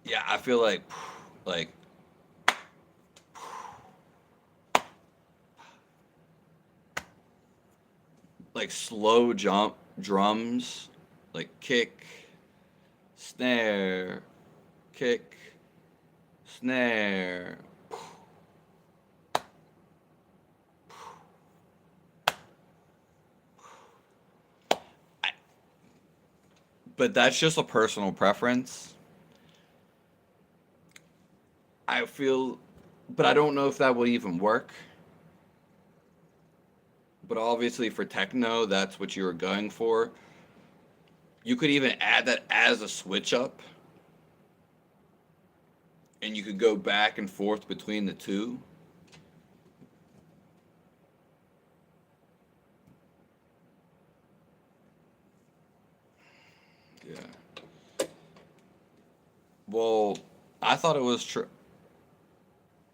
Yeah, I feel like like slow jump drums, like kick, snare, kick, snare. I, but that's just a personal preference. I feel, but I don't know if that will even work. But obviously for techno, that's what you were going for. You could even add that as a switch up, and you could go back and forth between the two. Yeah. Well, I thought it was true.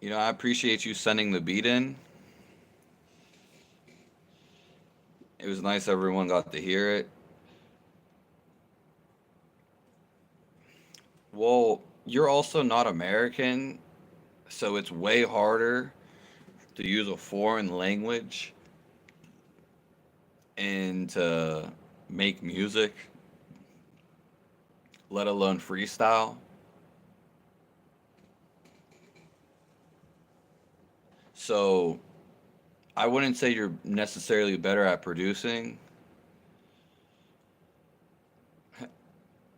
You know, I appreciate you sending the beat in. It was nice everyone got to hear it. Well, you're also not American, So it's way harder to use a foreign language and to make music, let alone freestyle. So I wouldn't say you're necessarily better at producing.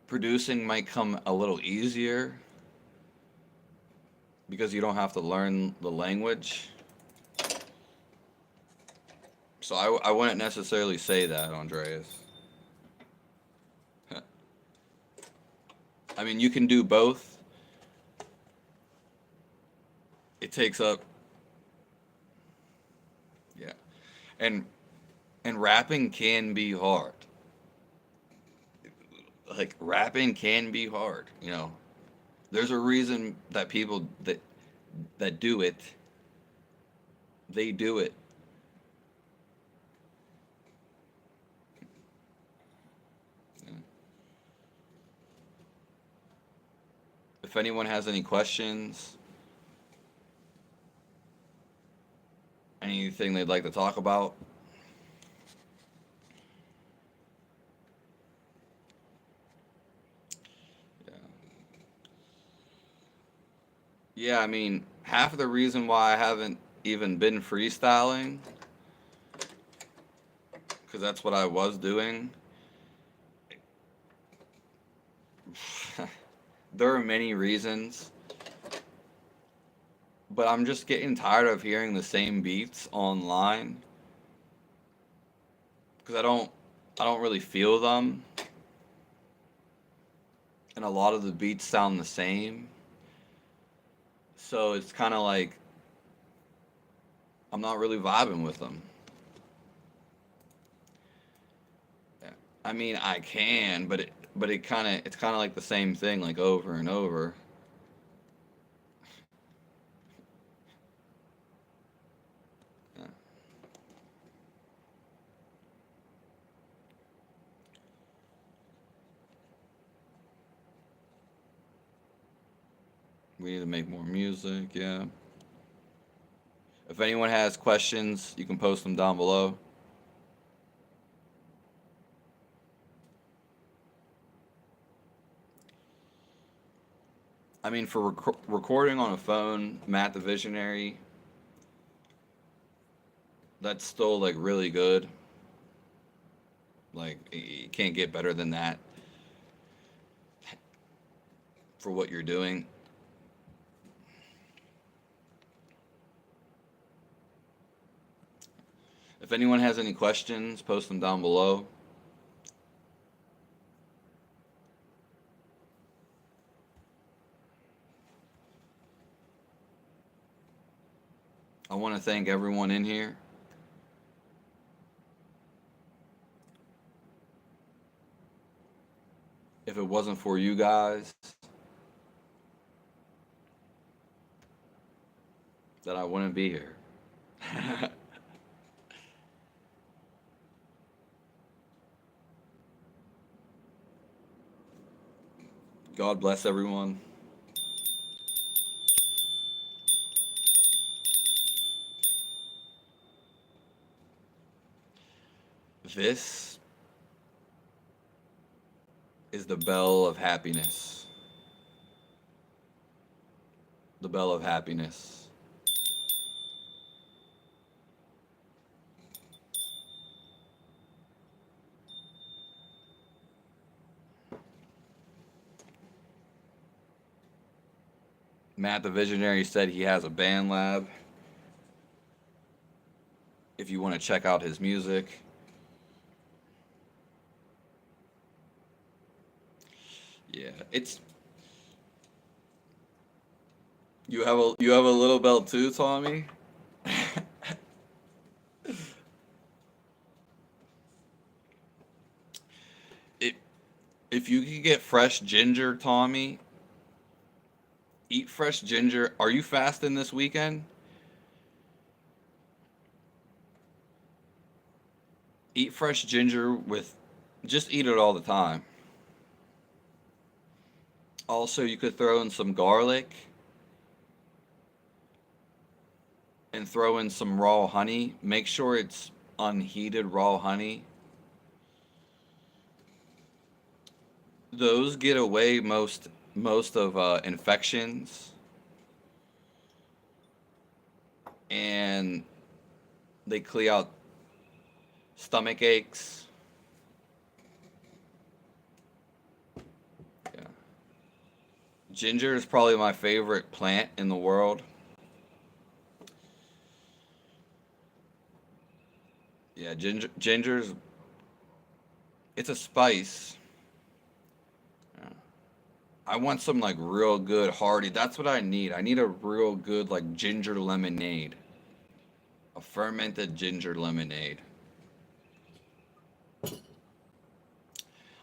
Producing might come a little easier because you don't have to learn the language. So I wouldn't necessarily say that, Andreas. I mean, you can do both. It takes up, yeah, and and rapping can be hard. Like rapping can be hard. There's a reason that people that do it, they do it. If anyone has any questions, anything they'd like to talk about, yeah. Yeah, I mean, half of the reason why I haven't even been freestyling, because that's what I was doing. There are many reasons, but I'm just getting tired of hearing the same beats online because I don't really feel them, and a lot of the beats sound the same. So it's kind of like I'm not really vibing with them. Yeah. I mean, I can, it's kind of like the same thing, like over and over. Yeah. We need to make more music. Yeah. If anyone has questions, you can post them down below. I mean, for recording on a phone, Matt the Visionary, that's still like really good. Like, you can't get better than that for what you're doing. If anyone has any questions, post them down below. I want to thank everyone in here. If it wasn't for you guys, that I wouldn't be here. God bless everyone. This is the bell of happiness. The bell of happiness. Matt the Visionary said he has a band lab. If you want to check out his music, yeah, it's you have a little belt too, Tommy. it, if you can get fresh ginger, Tommy, eat fresh ginger. Are you fasting this weekend? Eat fresh ginger with, just eat it all the time. Also, you could throw in some garlic and throw in some raw honey. Make sure it's unheated raw honey. Those get away most of infections, and they clear out stomach aches. Yeah. Ginger is probably my favorite plant in the world. Yeah, ginger's it's a spice. Yeah. I want some like real good hearty. That's what I need. I need a real good like ginger lemonade. A fermented ginger lemonade.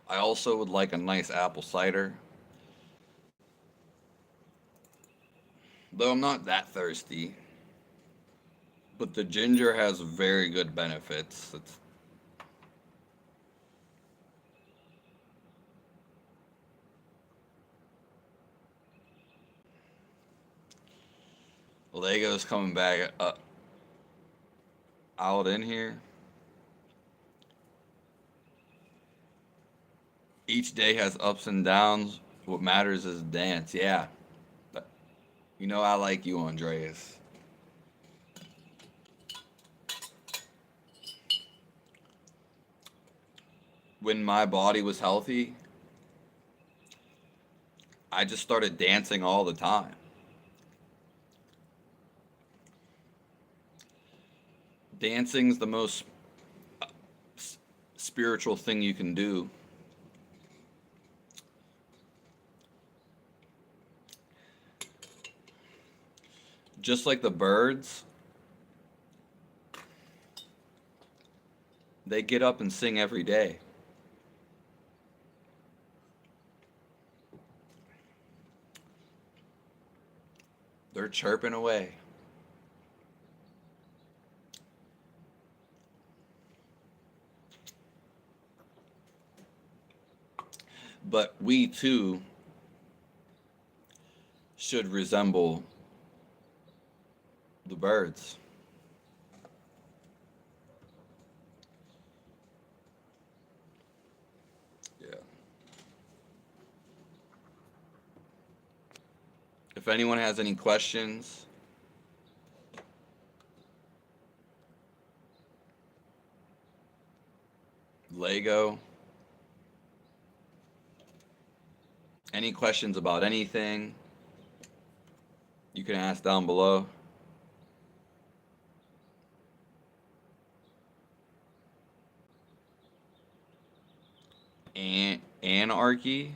I also would like a nice apple cider. Though I'm not that thirsty. But the ginger has very good benefits. Lego's coming back out in here. Each day has ups and downs. What matters is dance. Yeah. You know I like you, Andreas. When my body was healthy, I just started dancing all the time. Dancing's the most spiritual thing you can do. Just like the birds, they get up and sing every day. They're chirping away. But we too should resemble the birds. Yeah. If anyone has any questions, Lego, any questions about anything, you can ask down below. Anarchy?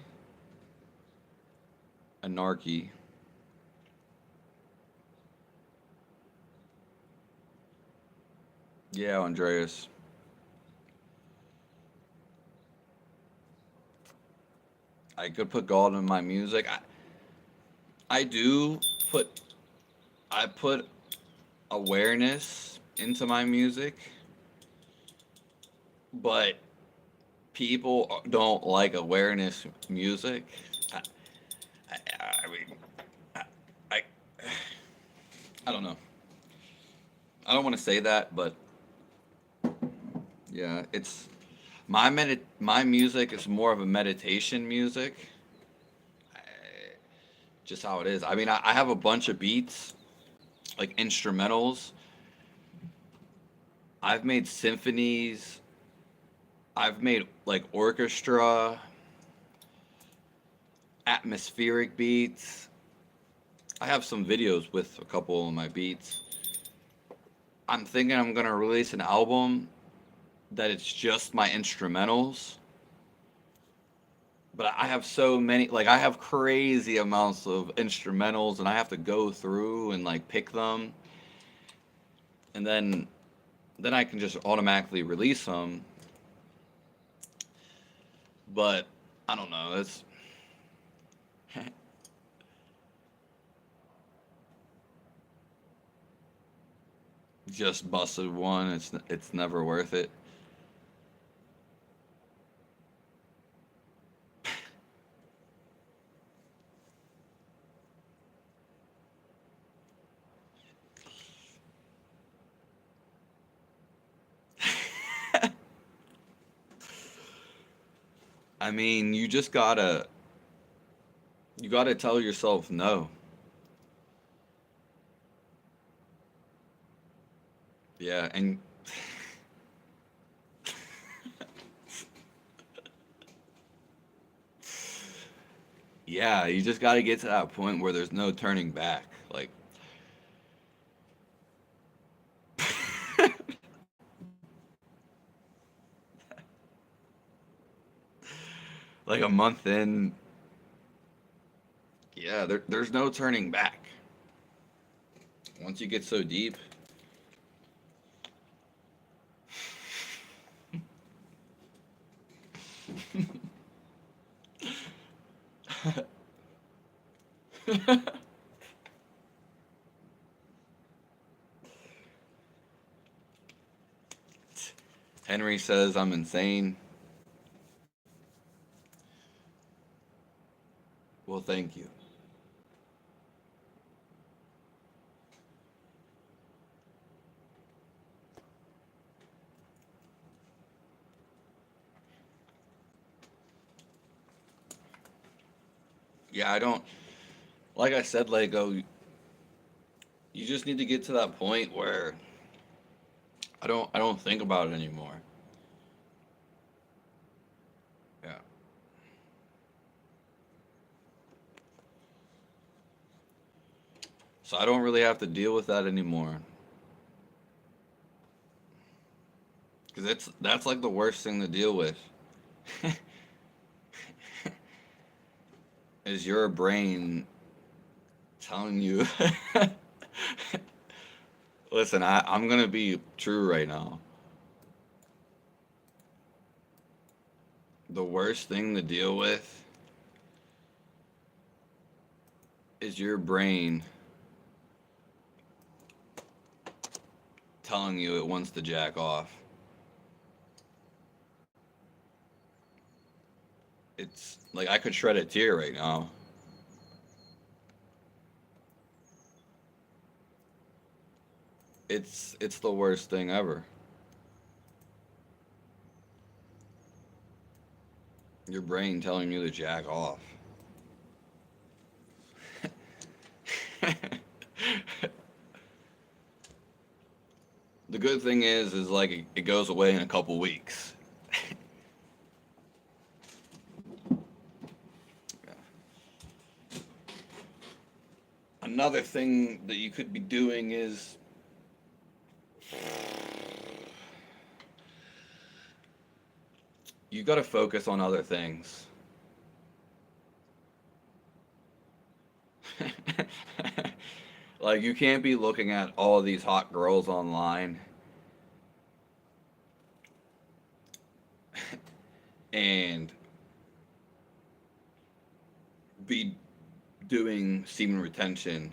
Anarchy. Yeah, Andreas. I could put God in my music. I do put I put awareness into my music, but people don't like awareness music. I, I mean, I, I don't know. I don't want to say that, but yeah, it's my music is more of a meditation music. I, just how it is. I mean, I have a bunch of beats, like instrumentals. I've made symphonies. I've made like orchestra, atmospheric beats. I have some videos with a couple of my beats. I'm thinking I'm gonna release an album that it's just my instrumentals. But I have so many, like I have crazy amounts of instrumentals, and I have to go through and like pick them, and then I can just automatically release them. But I don't know. It's just busted one. It's never worth it. I mean, you gotta tell yourself no. Yeah, and yeah, you just gotta get to that point where there's no turning back. Like a month in, yeah, there's no turning back. Once you get so deep, Henry says I'm insane. Well, thank you. Yeah, I don't, like I said, Lego, you just need to get to that point where I don't think about it anymore. Yeah. So I don't really have to deal with that anymore. Cuz that's like the worst thing to deal with. Is your brain telling you listen, I'm going to be true right now. The worst thing to deal with is your brain telling you it wants to jack off. It's like I could shred a tear right now. It's the worst thing ever. Your brain telling you to jack off. The good thing is like it goes away in a couple weeks. Another thing that you could be doing is you got to focus on other things. Like you can't be looking at all these hot girls online and be doing semen retention.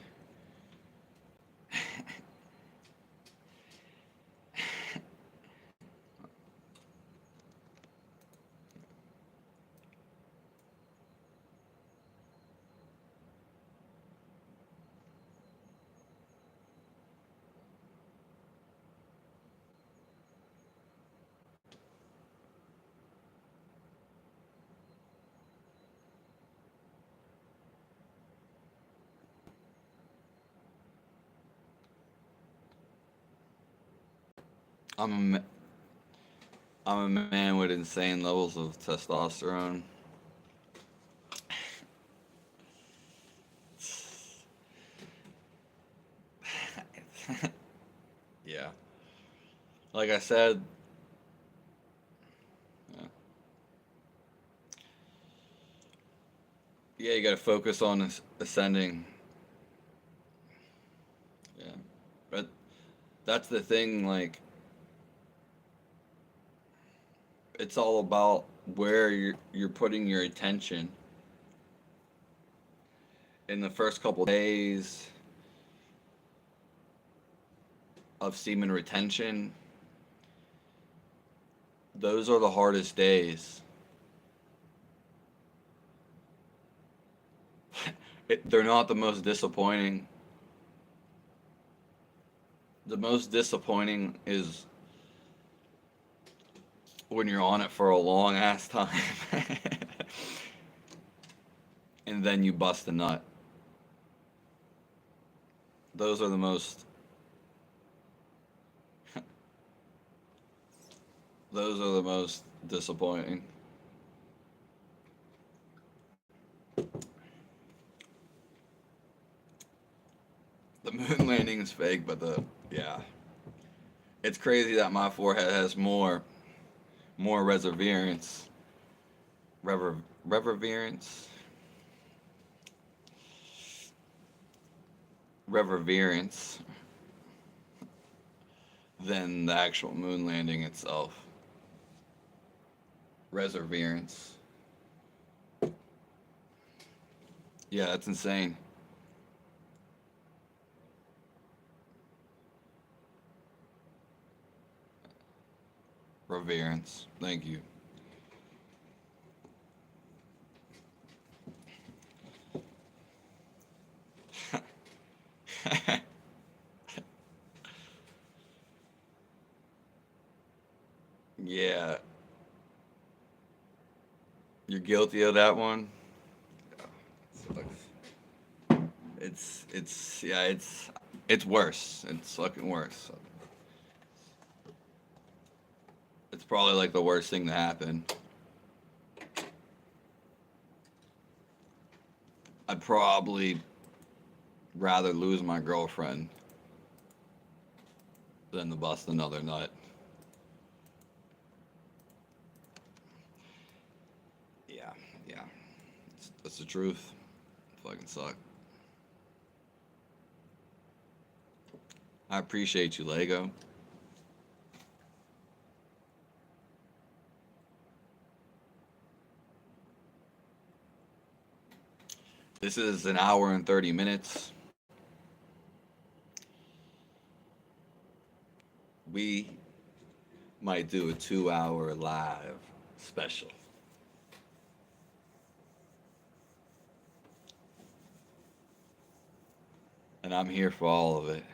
I'm a I'm a man with insane levels of testosterone. Yeah. Like I said, yeah, yeah you got to focus on ascending. Yeah. But that's the thing, like it's all about where you're putting your attention in the first couple days of semen retention. Those are the hardest days. They're not the most disappointing. The most disappointing is when you're on it for a long ass time and then you bust a nut. Those are the most those are the most disappointing. The moon landing is fake, but the yeah. It's crazy that my forehead has more reverberance. Reverberance? Reverberance than the actual moon landing itself. Reserverance. Yeah, that's insane. Reverence. Thank you. Yeah, you're guilty of that one. Sucks. It's yeah, it's worse. It's fucking worse. It's probably like the worst thing to happen. I'd probably rather lose my girlfriend than to bust another nut. Yeah, yeah. That's the truth. Fucking suck. I appreciate you, Lego. This is an hour and 30 minutes. We might do a 2 hour live special. And I'm here for all of it.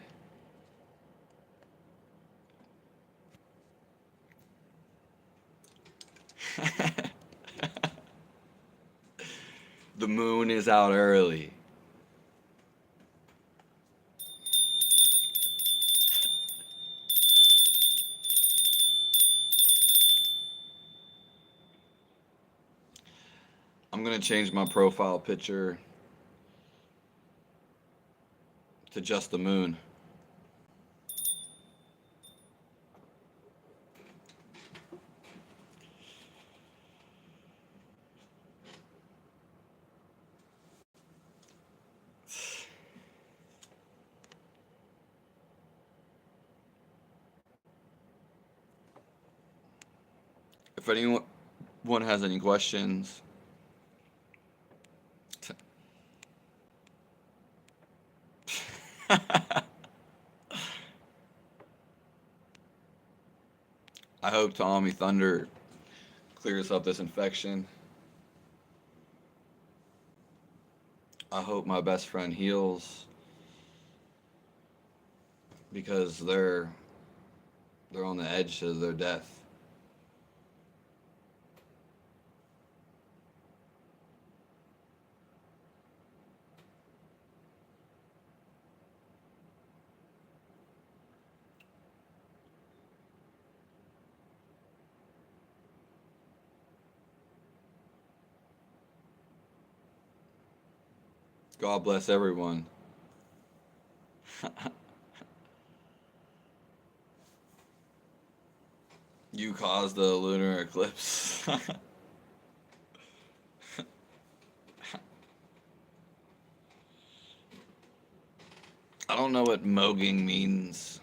The moon is out early. I'm gonna change my profile picture to just the moon. If anyone has any questions, I hope Tommy Thunder clears up this infection. I hope my best friend heals because they're on the edge of their death. God bless everyone. You caused the lunar eclipse. I don't know what mogging means.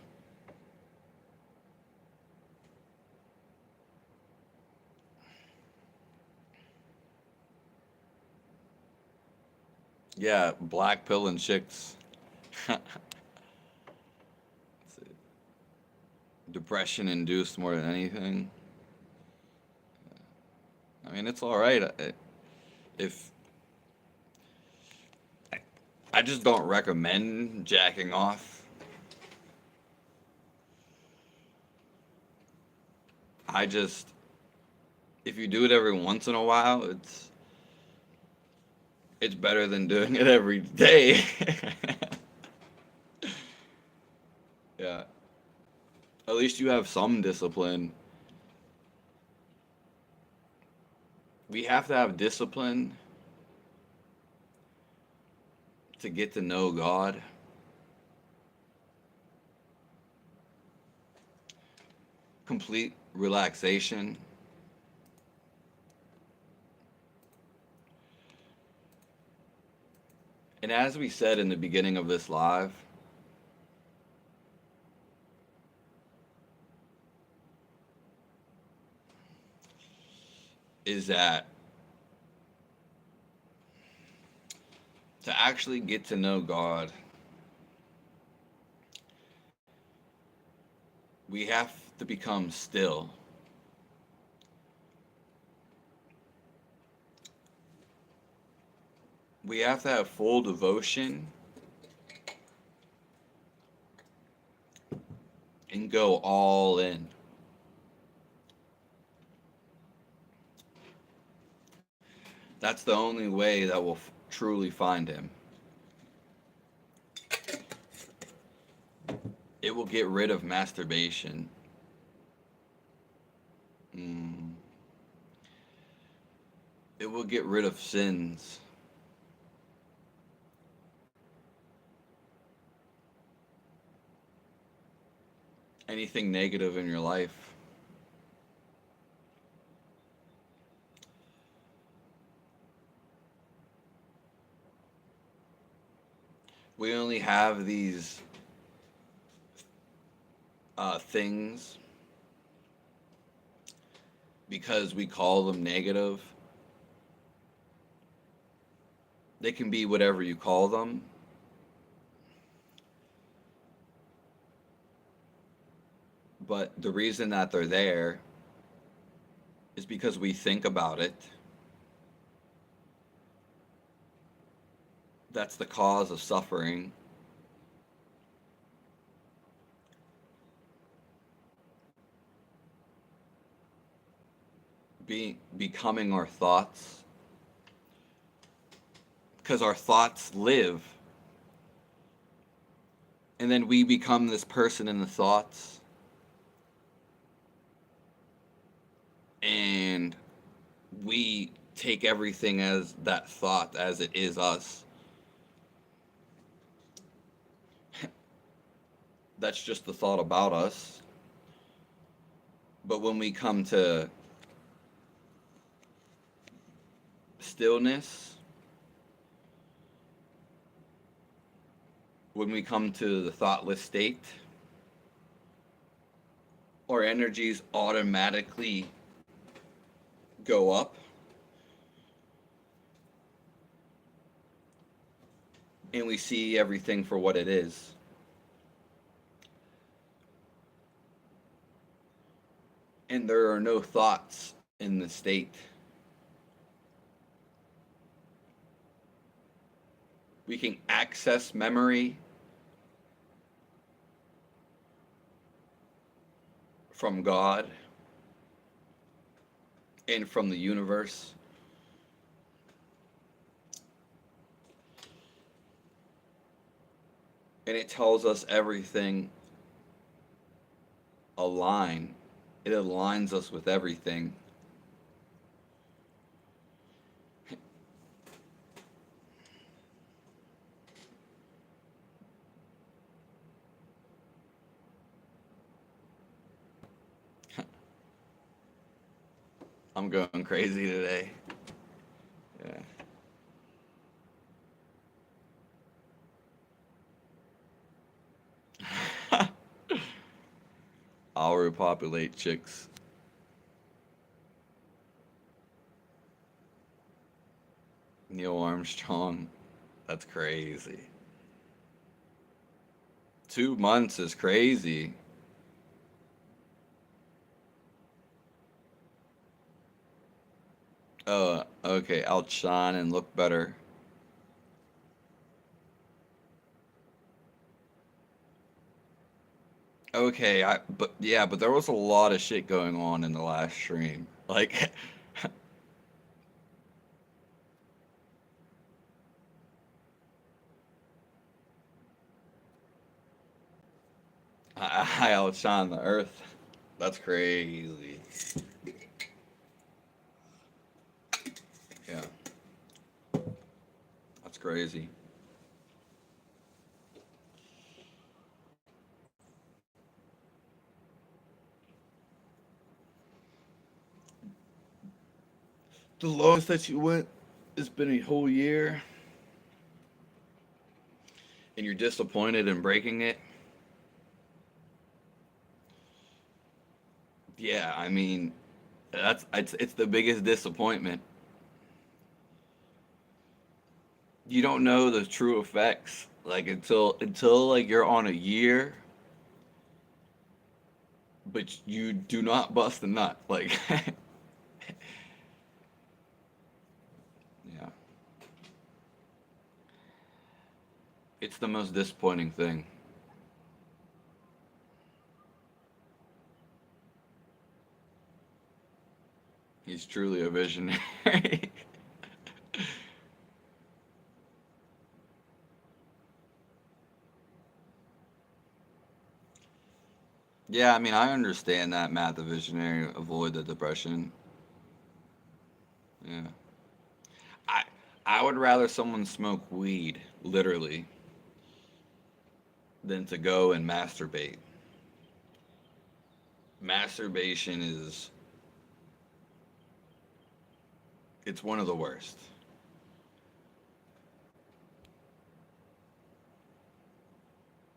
Yeah, black pill and chicks. Depression induced more than anything. I mean, it's all right if I just don't recommend jacking off. I just if you do it every once in a while, it's better than doing it every day. Yeah. At least you have some discipline. We have to have discipline to get to know God. Complete relaxation. And as we said in the beginning of this live, is that to actually get to know God, we have to become still. We have to have full devotion and go all in. That's the only way that we'll truly find Him. It will get rid of masturbation. Mm. It will get rid of sins. Anything negative in your life. We only have these things because we call them negative. They can be whatever you call them. But the reason that they're there is because we think about it. That's the cause of suffering. Becoming our thoughts. Because our thoughts live. And then we become this person in the thoughts. And we take everything as that thought as it is us. That's just the thought about us. But when we come to stillness, when we come to the thoughtless state, our energies automatically go up. And we see everything for what it is. And there are no thoughts in the state. We can access memory from God and from the universe. And it tells us everything align. It aligns us with everything. I'm going crazy today. Yeah. I'll repopulate chicks. Neil Armstrong. That's crazy. 2 months is crazy. Oh, okay. I'll shine and look better. Okay, but there was a lot of shit going on in the last stream. Like, I outshine the earth. That's crazy. Yeah, that's crazy. The longest that you went has been a whole year, and you're disappointed in breaking it. Yeah, I mean, it's the biggest disappointment. You don't know the true effects like until like you're on a year, but you do not bust a nut. Like, yeah, it's the most disappointing thing. He's truly a visionary. Yeah, I mean, I understand that, Matt, the visionary. Avoid the depression. Yeah, I I would rather someone smoke weed, literally, than to go and masturbate. Masturbation is it's one of the worst.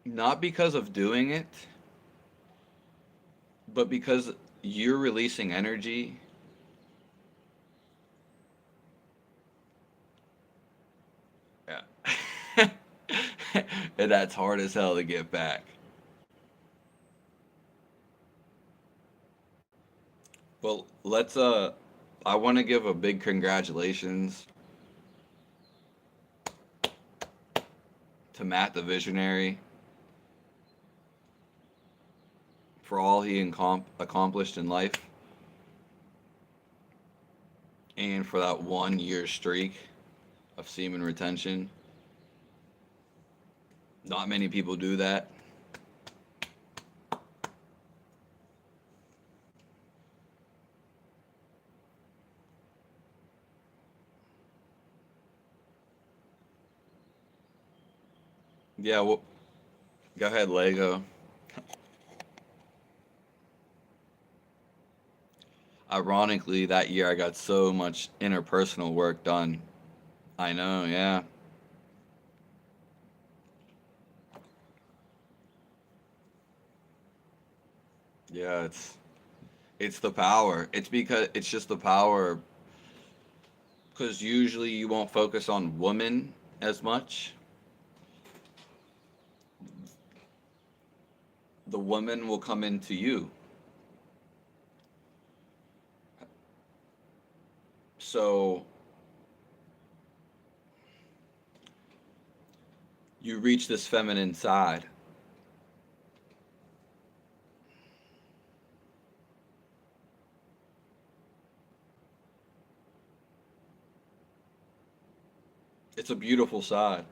Not because of doing it, but because you're releasing energy. Yeah. And that's hard as hell to get back. Well, let's I want to give a big congratulations to Matt the Visionary for all he accomplished in life and for that 1 year streak of semen retention. Not many people do that. Yeah, well, go ahead, Lego. Ironically, that year I got so much interpersonal work done. I know, yeah. Yeah, it's the power. It's because it's just the power because usually you won't focus on women as much. The woman will come into you. So you reach this feminine side. It's a beautiful side.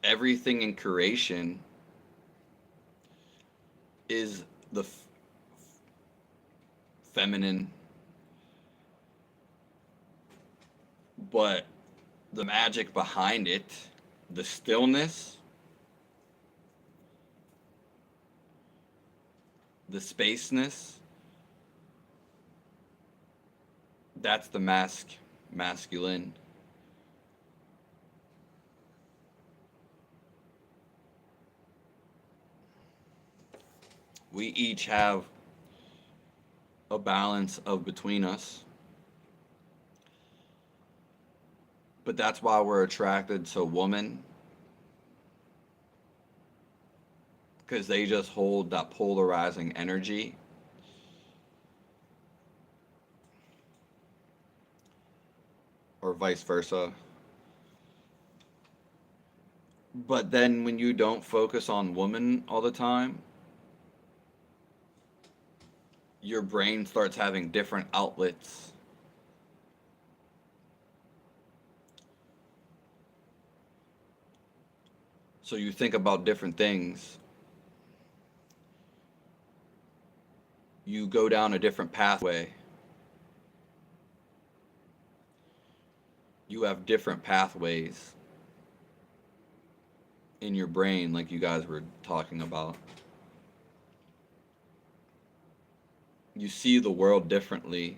Everything in creation is the feminine, but the magic behind it, the stillness, the spaceness, that's the masculine. We each have a balance of between us, but that's why we're attracted to women because they just hold that polarizing energy, or vice versa. But then when you don't focus on woman all the time, your brain starts having different outlets. So you think about different things. You go down a different pathway. You have different pathways in your brain, like you guys were talking about. You see the world differently.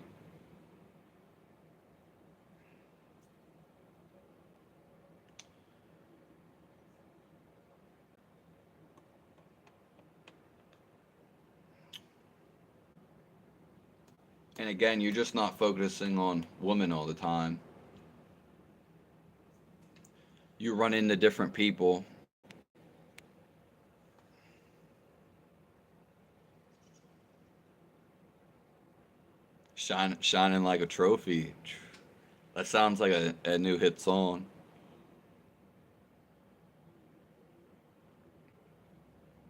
And again, you're just not focusing on women all the time. You run into different people. Shining like a trophy. That sounds like a new hit song.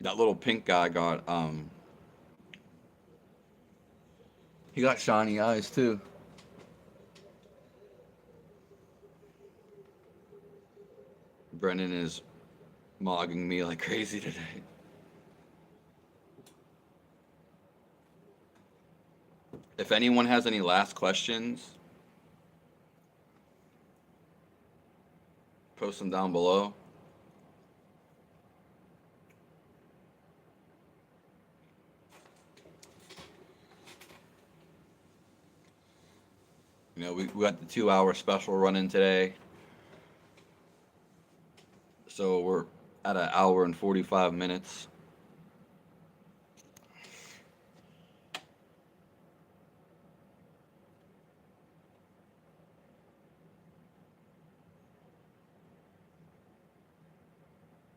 That little pink guy got he got shiny eyes too. Brendan is mogging me like crazy today. If anyone has any last questions, post them down below. You know, we got the 2 hour special running today. So we're at an hour and 45 minutes.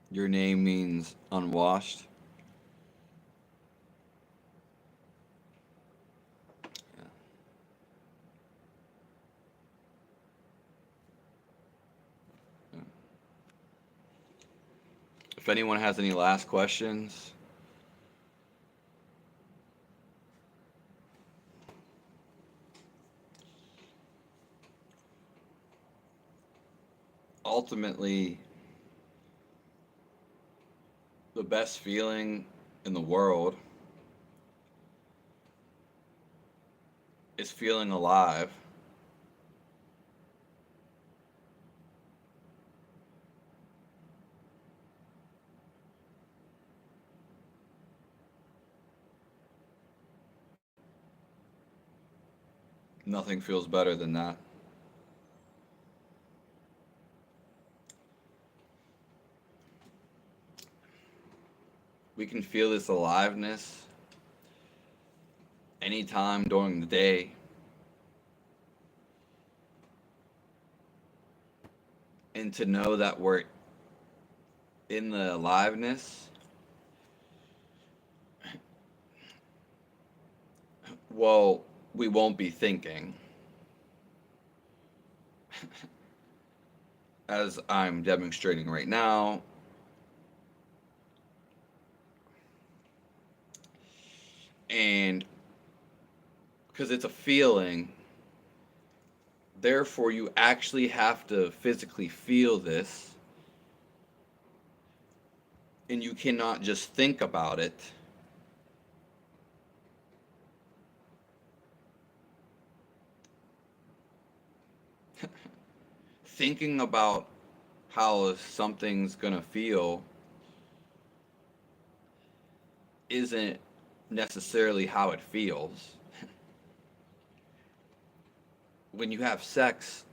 Your name means unwashed. Yeah. Yeah. If anyone has any last questions, ultimately, the best feeling in the world is feeling alive. Nothing feels better than that. We can feel this aliveness anytime during the day. And to know that we're in the aliveness, well, we won't be thinking. As I'm demonstrating right now, and because it's a feeling, therefore, you actually have to physically feel this, and you cannot just think about it. Thinking about how something's gonna feel isn't necessarily how it feels. When you have sex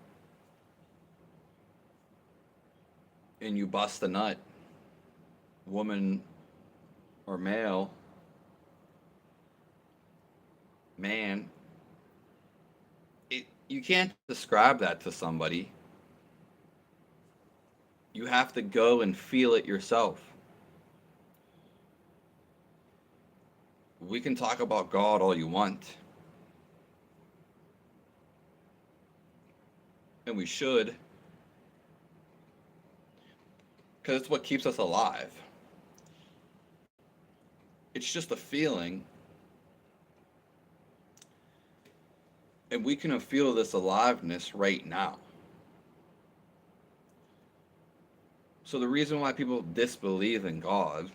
and you bust a nut, woman or male, man, you can't describe that to somebody. You have to go and feel it yourself. We can talk about God all you want, and we should, because it's what keeps us alive. It's just a feeling, and we can feel this aliveness right now. So the reason why people disbelieve in God,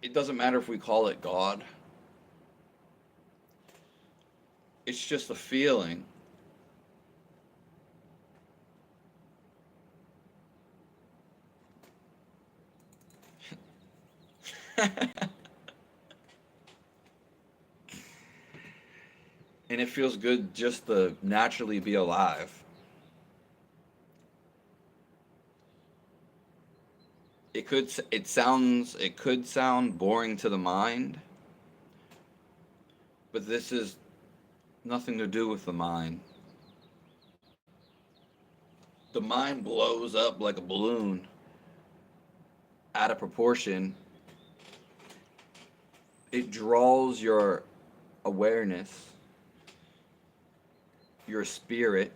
it doesn't matter if we call it God. It's just a feeling. And it feels good just to naturally be alive. It could sound boring to the mind, but this is nothing to do with the mind. The mind blows up like a balloon out of proportion. It draws your awareness, your spirit,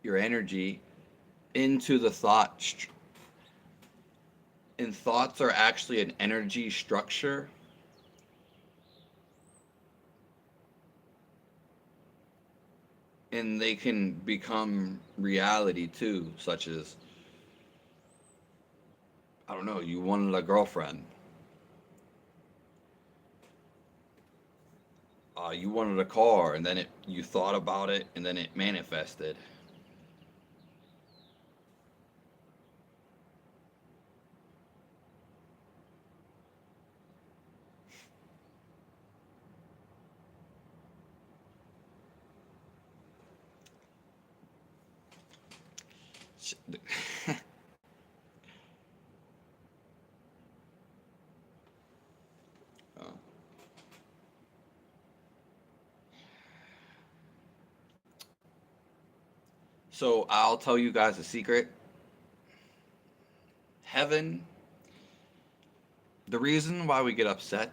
your energy into the thought. And thoughts are actually an energy structure. And they can become reality too, such as, I don't know, you wanted a girlfriend. You wanted a car, and then you thought about it, and then it manifested. Oh. So I'll tell you guys a secret. Heaven, the reason why we get upset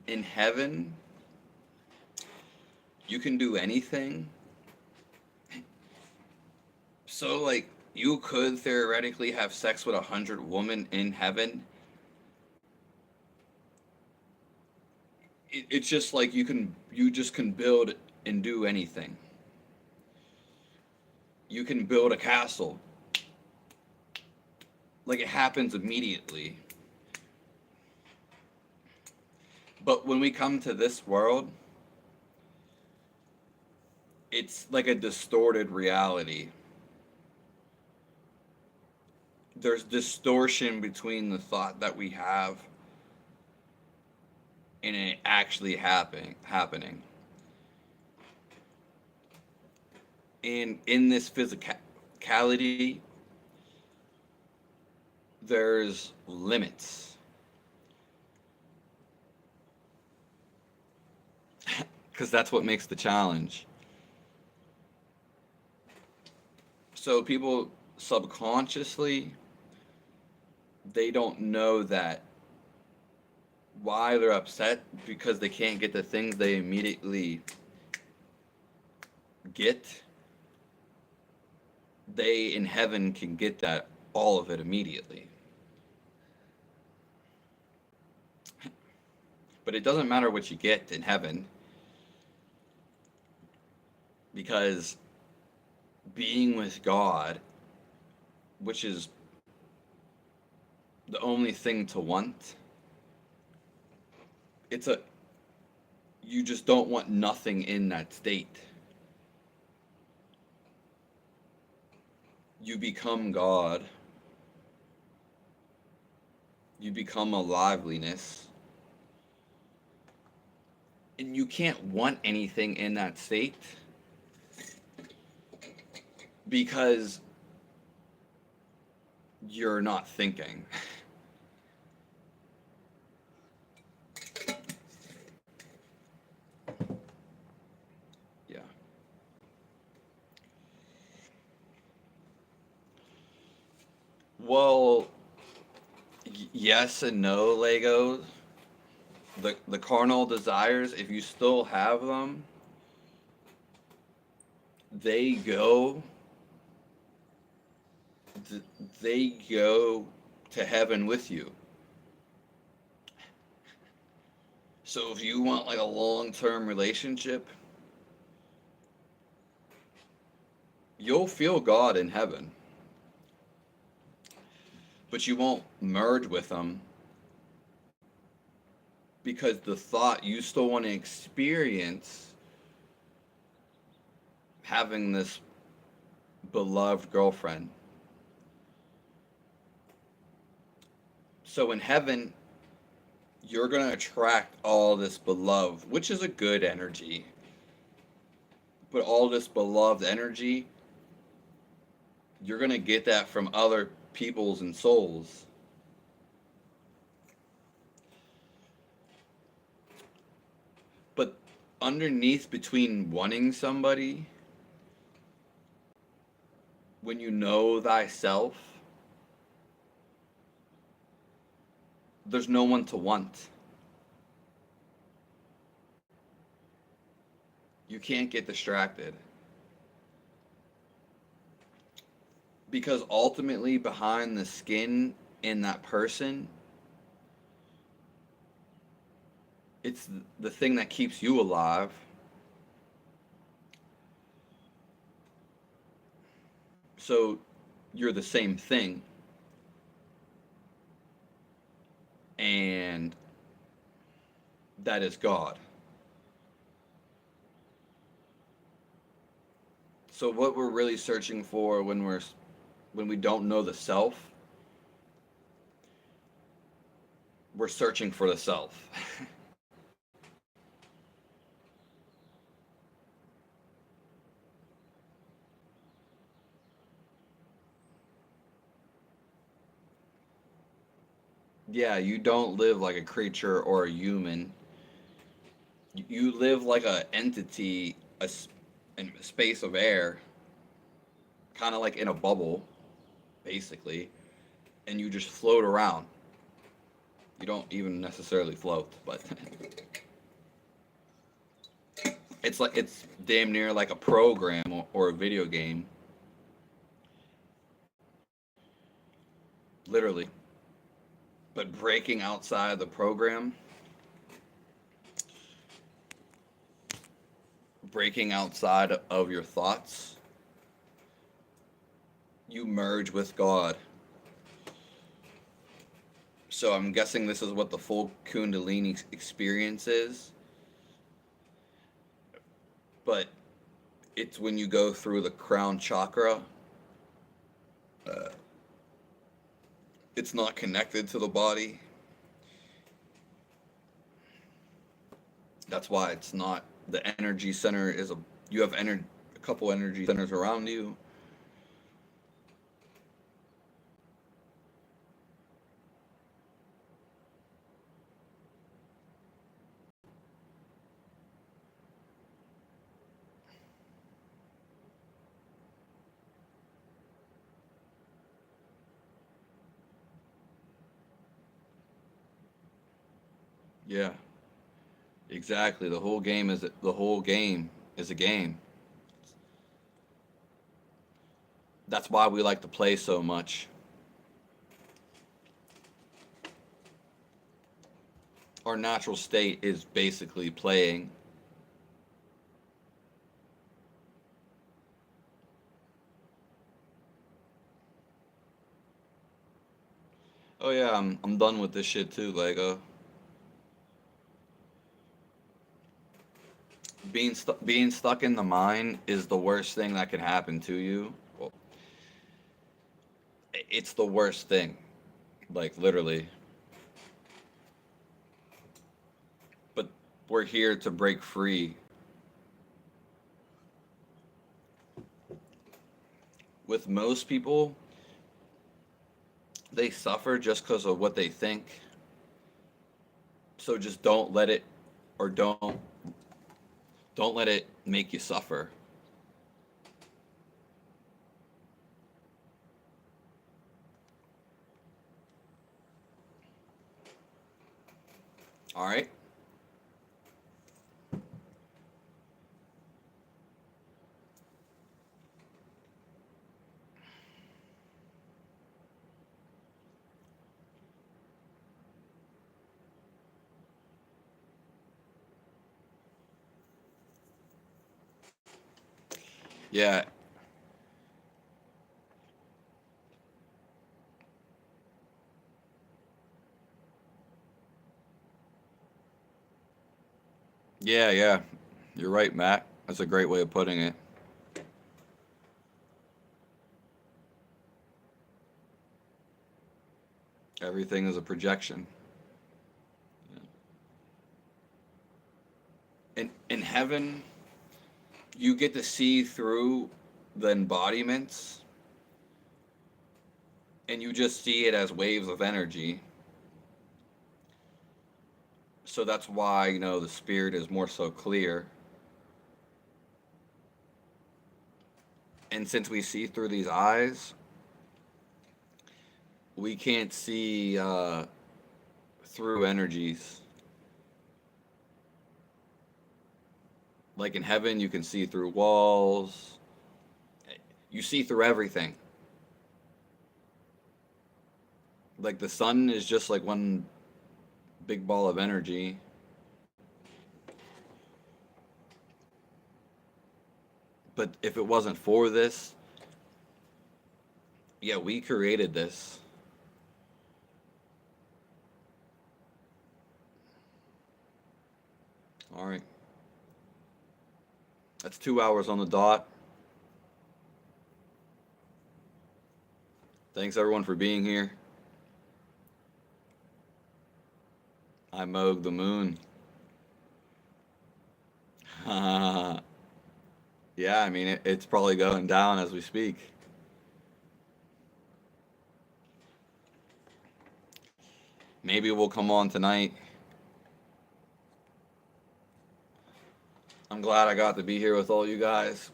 in heaven, you can do anything. So, like, you could theoretically have sex with 100 women in heaven. It's just like you just can build and do anything. You can build a castle. Like, it happens immediately. But when we come to this world, it's like a distorted reality. There's distortion between the thought that we have and it actually happening. And in this physicality, there's limits. Because that's what makes the challenge. So people subconsciously, they don't know that why they're upset because they can't get the things they immediately get. They in heaven can get that, all of it immediately. But it doesn't matter what you get in heaven, because being with God, which is the only thing to want, it's a you just don't want nothing in that state. You become God. You become a liveliness. And you can't want anything in that state because you're not thinking. Yeah. Well, yes and no, Legos. The carnal desires, if you still have them, they go th- they go to heaven with you. So if you want like a long-term relationship, you'll feel God in heaven, but you won't merge with them because the thought you still want to experience having this beloved girlfriend. So in heaven, you're going to attract all this beloved, which is a good energy. But all this beloved energy, you're going to get that from other peoples and souls. But underneath, between wanting somebody, when you know thyself, there's no one to want. You can't get distracted. Because ultimately, behind the skin in that person, it's the thing that keeps you alive. So you're the same thing. And that is God. So what we're really searching for when we don't know the self, we're searching for the self. Yeah, you don't live like a creature or a human. You live like a entity, in a space of air, kind of like in a bubble, basically, and you just float around. You don't even necessarily float, but it's damn near like a program or a video game, literally. But breaking outside the program, breaking outside of your thoughts, you merge with God. So I'm guessing this is what the full Kundalini experience is, but it's when you go through the crown chakra. Uh, it's not connected to the body. That's why it's not the energy center is you have a couple energy centers around you. Yeah, exactly. The whole game is a game. That's why we like to play so much. Our natural state is basically playing. Oh yeah, I'm done with this shit too, Lego. Being stuck in the mind is the worst thing that can happen to you. Well, it's the worst thing, like literally. But we're here to break free. With most people, they suffer just because of what they think. So just don't let it, or don't let it make you suffer. All right. Yeah. Yeah, yeah. You're right, Matt. That's a great way of putting it. Everything is a projection. In heaven, you get to see through the embodiments and you just see it as waves of energy. So that's why, the spirit is more so clear. And since we see through these eyes, we can't see through energies. Like in heaven, you can see through walls. You see through everything. Like the sun is just like one big ball of energy. But if it wasn't for this, yeah, we created this. All right. That's 2 hours on the dot. Thanks everyone for being here. I Moog the Moon. Yeah, I mean, it's probably going down as we speak. Maybe we'll come on tonight. I'm glad I got to be here with all you guys.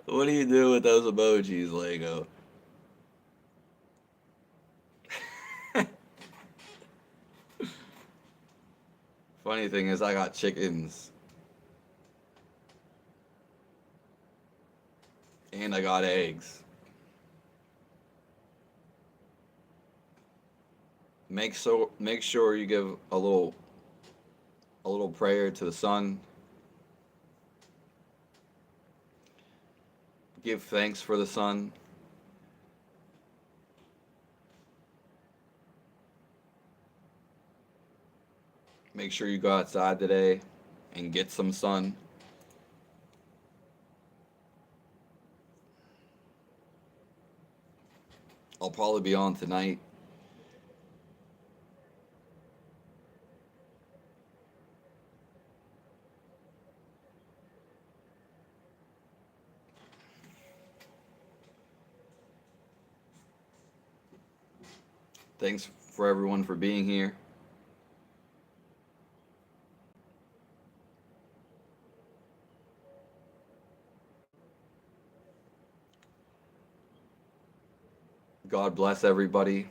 What do you do with those emojis, Lego? Funny thing is, I got chickens and I got eggs. Make sure you give a little prayer to the sun. Give thanks for the sun. Make sure you go outside today and get some sun. I'll probably be on tonight. Thanks for everyone for being here. God bless everybody.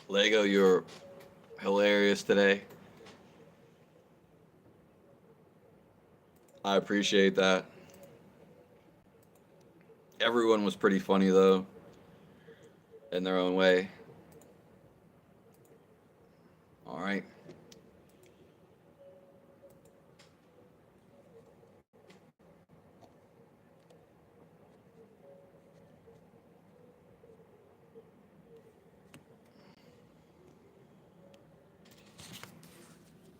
Lego, you're hilarious today. I appreciate that. Everyone was pretty funny though, in their own way. All right.